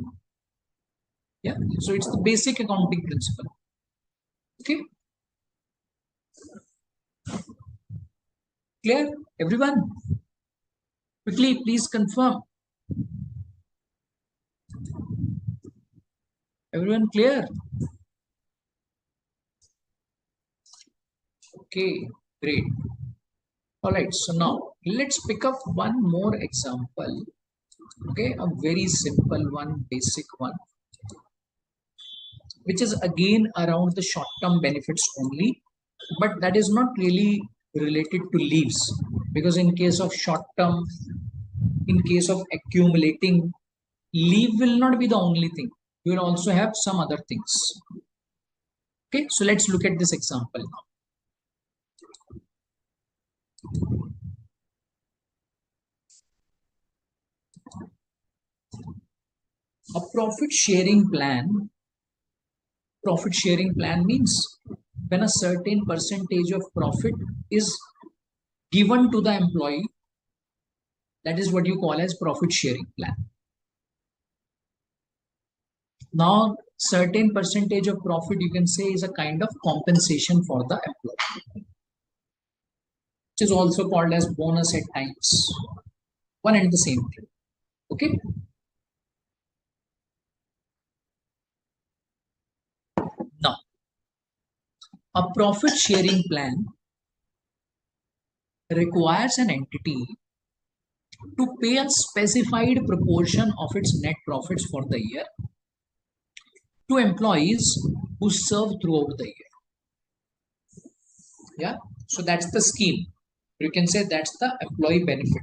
Yeah. So it's the basic accounting principle. Okay. Clear? Everyone? Quickly, please confirm. Everyone clear? Okay, great. All right, so now let's pick up one more example. Okay, a very simple one, basic one, which is again around the short-term benefits only, but that is not really related to leaves, because in case of short-term, in case of accumulating, leave will not be the only thing. You will also have some other things. Okay, so let's look at this example now. A profit sharing plan means when a certain percentage of profit is given to the employee, that is what you call as profit sharing plan. Now, certain percentage of profit you can say is a kind of compensation for the employee, which is also called as bonus at times. One and the same thing. Okay. Now, a profit sharing plan requires an entity to pay a specified proportion of its net profits for the year to employees who serve throughout the year. Yeah, so that's the scheme. You can say that's the employee benefit.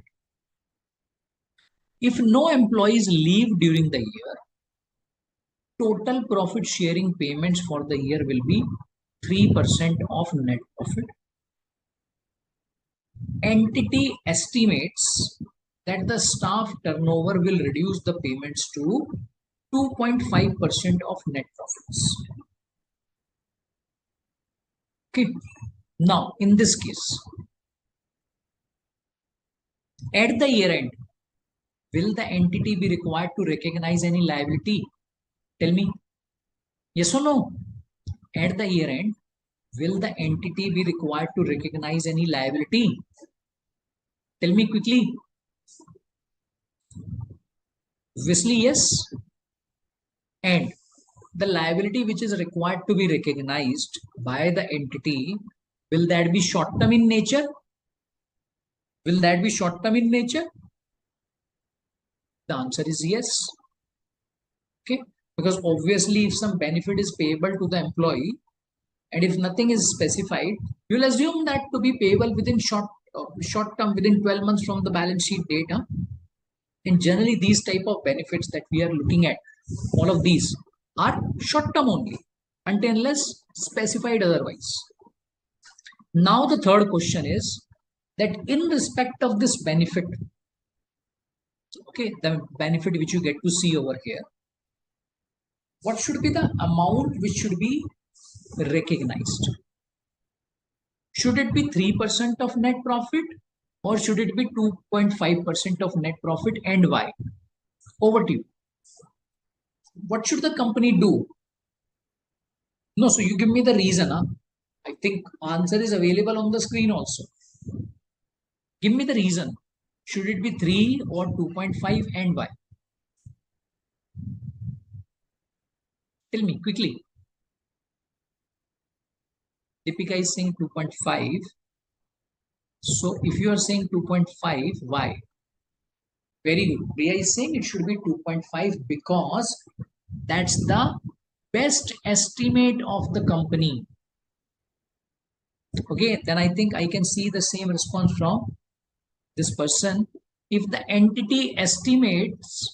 If no employees leave during the year, total profit sharing payments for the year will be 3% of net profit. Entity estimates that the staff turnover will reduce the payments to 2.5% of net profits. Okay. Now, in this case, at the year end, will the entity be required to recognize any liability? Tell me. Yes or no? At the year end, will the entity be required to recognize any liability? Tell me quickly. Obviously, yes. And the liability which is required to be recognized by the entity, will that be short term in nature? Will that be short term in nature? The answer is yes. Okay. Because obviously, if some benefit is payable to the employee, and if nothing is specified, you'll assume that to be payable within short term, within 12 months from the balance sheet date. Huh? And generally, these type of benefits that we are looking at, all of these are short term only, until unless specified otherwise. Now, the third question is that in respect of this benefit, okay, the benefit which you get to see over here, what should be the amount which should be recognized? Should it be 3% of net profit, or should it be 2.5% of net profit, and why? Over to you. What should the company do? No, so you give me the reason. Huh? I think answer is available on the screen also. Give me the reason. Should it be 3 or 2.5, and why? Tell me quickly. Deepika is saying 2.5. So if you are saying 2.5, why? Very good. Priya is saying it should be 2.5 because that's the best estimate of the company. Okay, then I think I can see the same response from this person. If the entity estimates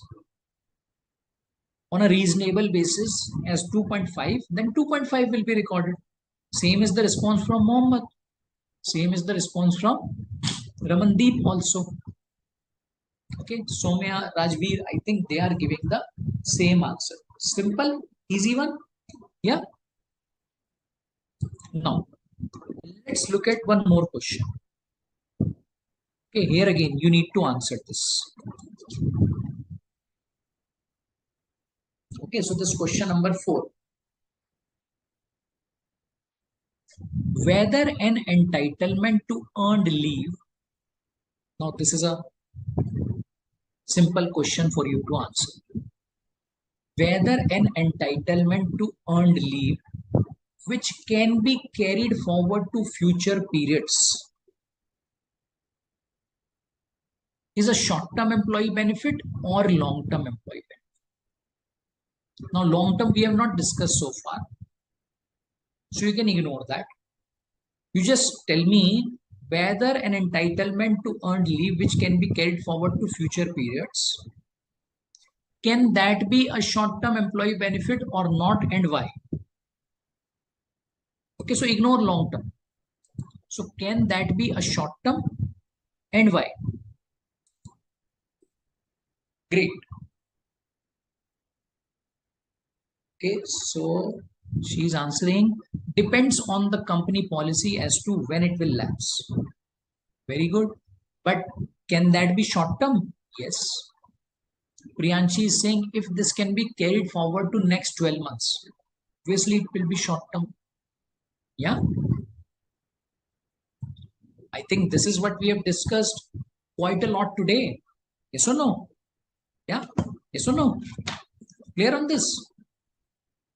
on a reasonable basis as 2.5, then 2.5 will be recorded. Same is the response from Mohammed. Same is the response from Ramandeep also. Okay, Somya, Rajveer, I think they are giving the same answer. Simple, easy one. Yeah. Now, let's look at one more question. Okay, here again, you need to answer this. Okay, so this question number 4. Whether an entitlement to earned leave. Now, this is a simple question for you to answer. Whether an entitlement to earned leave which can be carried forward to future periods is a short-term employee benefit or long-term employee benefit. Now, long-term we have not discussed so far, so you can ignore that. You just tell me whether an entitlement to earned leave which can be carried forward to future periods, can that be a short-term employee benefit or not, and why? Okay, so ignore long-term. So can that be a short-term, and why? Great. Okay, so she's answering, depends on the company policy as to when it will lapse. Very good. But can that be short term? Yes. Priyanshi is saying if this can be carried forward to next 12 months, obviously it will be short term. Yeah. I think this is what we have discussed quite a lot today. Yes or no? Yeah. Yes or no? Clear on this?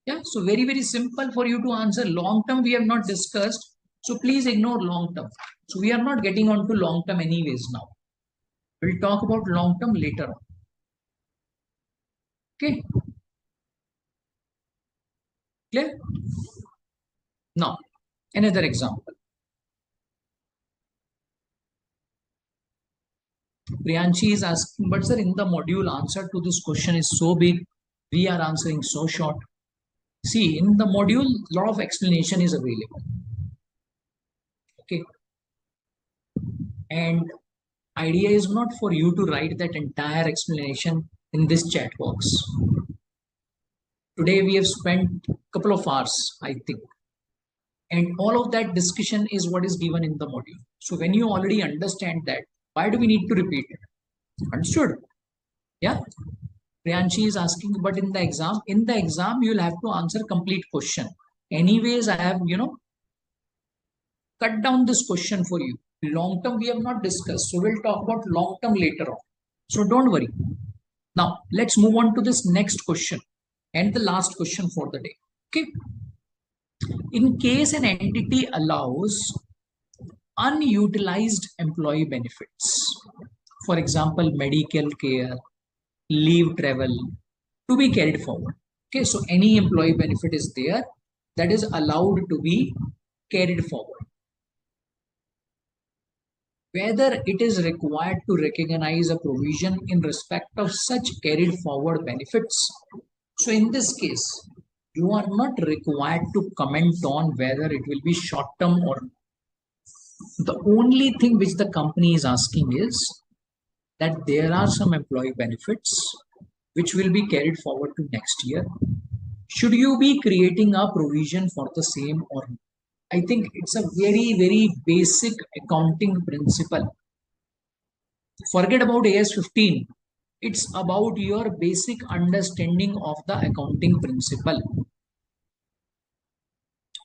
Yeah. So very, very simple for you to answer. Long term we have not discussed. So please ignore long term. So we are not getting on to long term anyways now. We'll talk about long term later on. Okay. Clear? Now, another example. Priyanshi is asking, but sir, in the module, answer to this question is so big, we are answering so short. See, in the module, a lot of explanation is available. Okay. And idea is not for you to write that entire explanation in this chat box. Today we have spent a couple of hours, I think. And all of that discussion is what is given in the module. So when you already understand that, why do we need to repeat it? Understood? Yeah. Priyanshi is asking, but in the exam, you'll have to answer complete question. Anyways, I have, cut down this question for you. Long term, we have not discussed. So we'll talk about long term later on. So don't worry. Now, let's move on to this next question and the last question for the day. Okay. In case an entity allows unutilized employee benefits, for example, medical care, leave travel, to be carried forward. Okay, so any employee benefit is there that is allowed to be carried forward. Whether it is required to recognize a provision in respect of such carried forward benefits. So in this case, you are not required to comment on whether it will be short term or not. The only thing which the company is asking is that there are some employee benefits which will be carried forward to next year. Should you be creating a provision for the same or not? I think it's a very, very basic accounting principle. Forget about AS15. It's about your basic understanding of the accounting principle.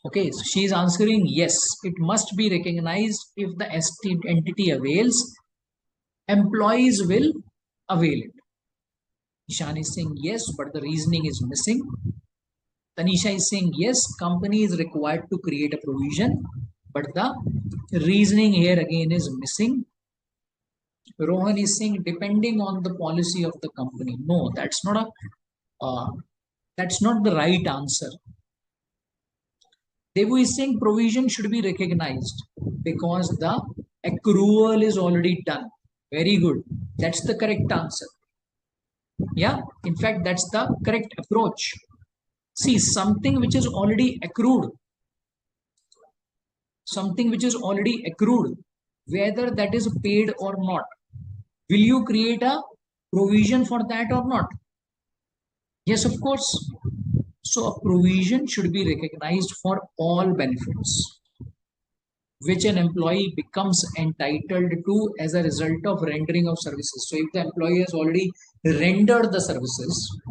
Okay, so she is answering yes, it must be recognized if the entity avails, employees will avail it. Ishan is saying yes, but the reasoning is missing. Tanisha is saying yes, company is required to create a provision, but the reasoning here again is missing. Rohan is saying depending on the policy of the company. No, that's not the right answer. Devu is saying provision should be recognized because the accrual is already done. Very good. That's the correct answer. Yeah, in fact, that's the correct approach. See, something which is already accrued, whether that is paid or not, will you create a provision for that or not? Yes, of course. So a provision should be recognized for all benefits which an employee becomes entitled to as a result of rendering of services. So if the employee has already rendered the services,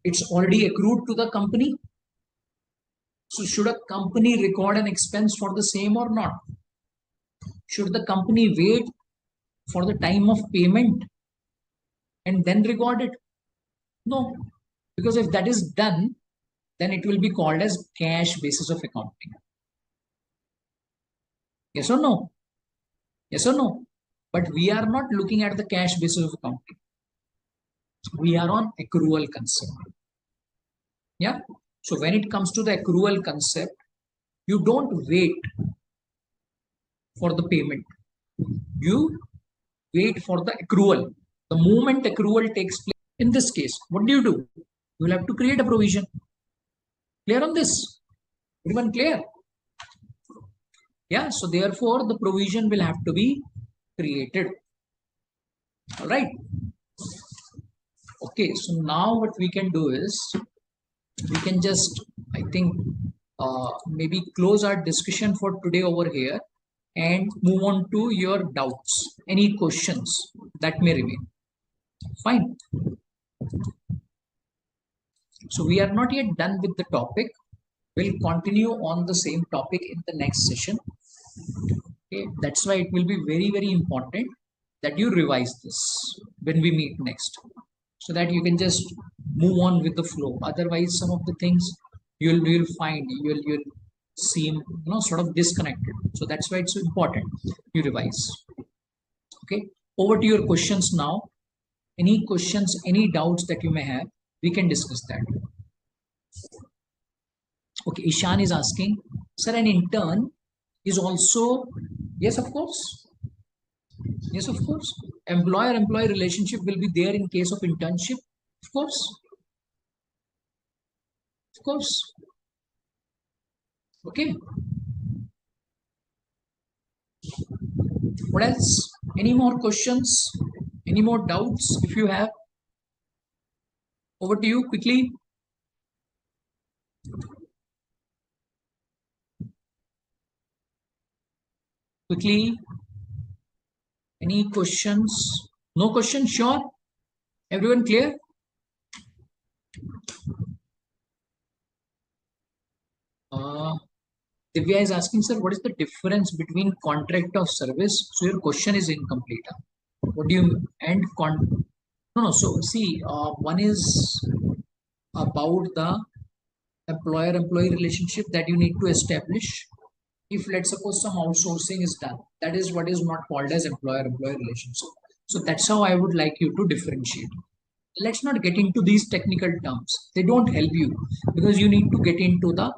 it's already accrued to the company. So should a company record an expense for the same or not? Should the company wait for the time of payment and then record it? No, because if that is done, then it will be called as cash basis of accounting. Yes or no? Yes or no? But we are not looking at the cash basis of accounting. We are on accrual concept. Yeah. So when it comes to the accrual concept, you don't wait for the payment. You wait for the accrual. The moment accrual takes place, in this case, what do? You will have to create a provision. Clear on this? Everyone clear? Yeah. So therefore, the provision will have to be created. All right. Okay. So now what we can do is we can just, I think, maybe close our discussion for today over here and move on to your doubts, any questions that may remain. Fine. So we are not yet done with the topic. We'll continue on the same topic in the next session. Okay, that's why it will be very, very important that you revise this when we meet next, so that you can just move on with the flow. Otherwise, some of the things you'll find you'll seem sort of disconnected. So that's why it's so important you revise. Okay, over to your questions now. Any questions, any doubts that you may have, we can discuss that. Okay, Ishan is asking, sir, an intern is also, yes, of course. Yes, of course. Employer-employee relationship will be there in case of internship. Of course. Of course. Okay. What else? Any more questions? Any more doubts if you have? Over to you quickly. Quickly, any questions? No questions? Sure. Everyone clear? Divya is asking, sir, what is the difference between contract of service? So your question is incomplete. Huh? What do you and no, no. So see, one is about the employer-employee relationship that you need to establish. If let's suppose some outsourcing is done, that is what is not called as employer-employee relationship. So that's how I would like you to differentiate. Let's not get into these technical terms. They don't help you because you need to get into the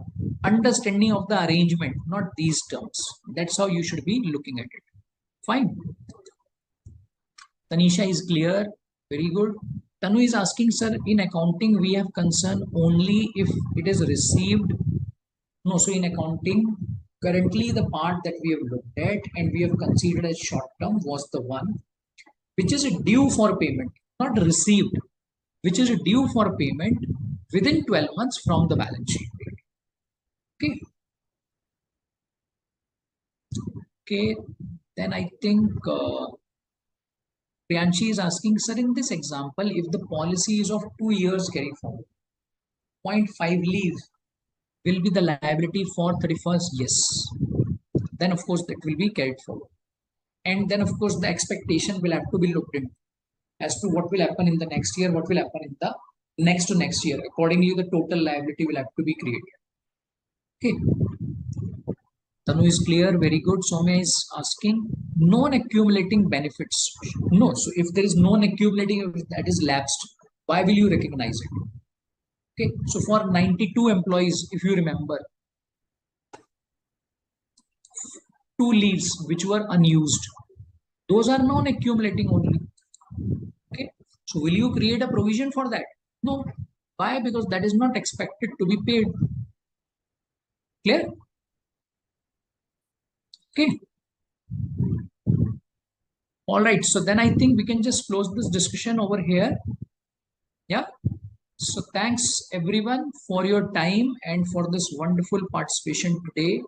understanding of the arrangement, not these terms. That's how you should be looking at it. Fine. Tanisha is clear. Very good. Tanu is asking, sir, in accounting, we have concern only if it is received. No, so in accounting, currently the part that we have looked at and we have considered as short term was the one which is due for payment, not received, which is due for payment within 12 months from the balance sheet date. Okay. Okay. Then I think Priyanshi is asking, sir, in this example, if the policy is of 2 years carry forward, 0.5 leave will be the liability for 31st. Yes. Then of course that will be carried forward. And then of course the expectation will have to be looked into as to what will happen in the next year, what will happen in the next to next year. Accordingly, the total liability will have to be created. Okay. Tanu is clear, very good. Soumya is asking non-accumulating benefits. No, so if there is non-accumulating, that is lapsed, why will you recognize it? Okay, so for 92 employees, if you remember, 2 leaves which were unused, those are non-accumulating only. Okay, so will you create a provision for that? No. Why? Because that is not expected to be paid. Clear? Okay. All right. So then I think we can just close this discussion over here. Yeah. So thanks everyone for your time and for this wonderful participation today.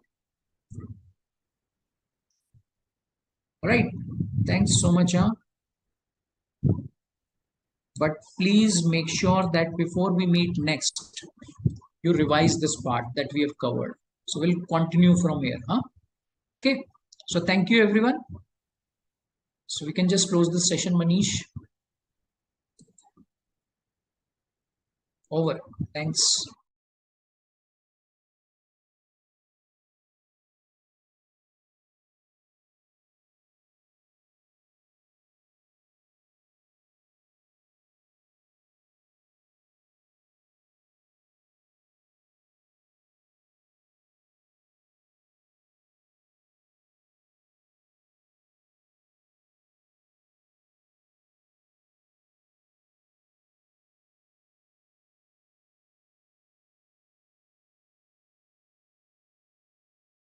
All right. Thanks so much. But please make sure that before we meet next, you revise this part that we have covered. So we'll continue from here. Huh? Okay. So thank you everyone. So we can just close this session, Manish. Over. Thanks.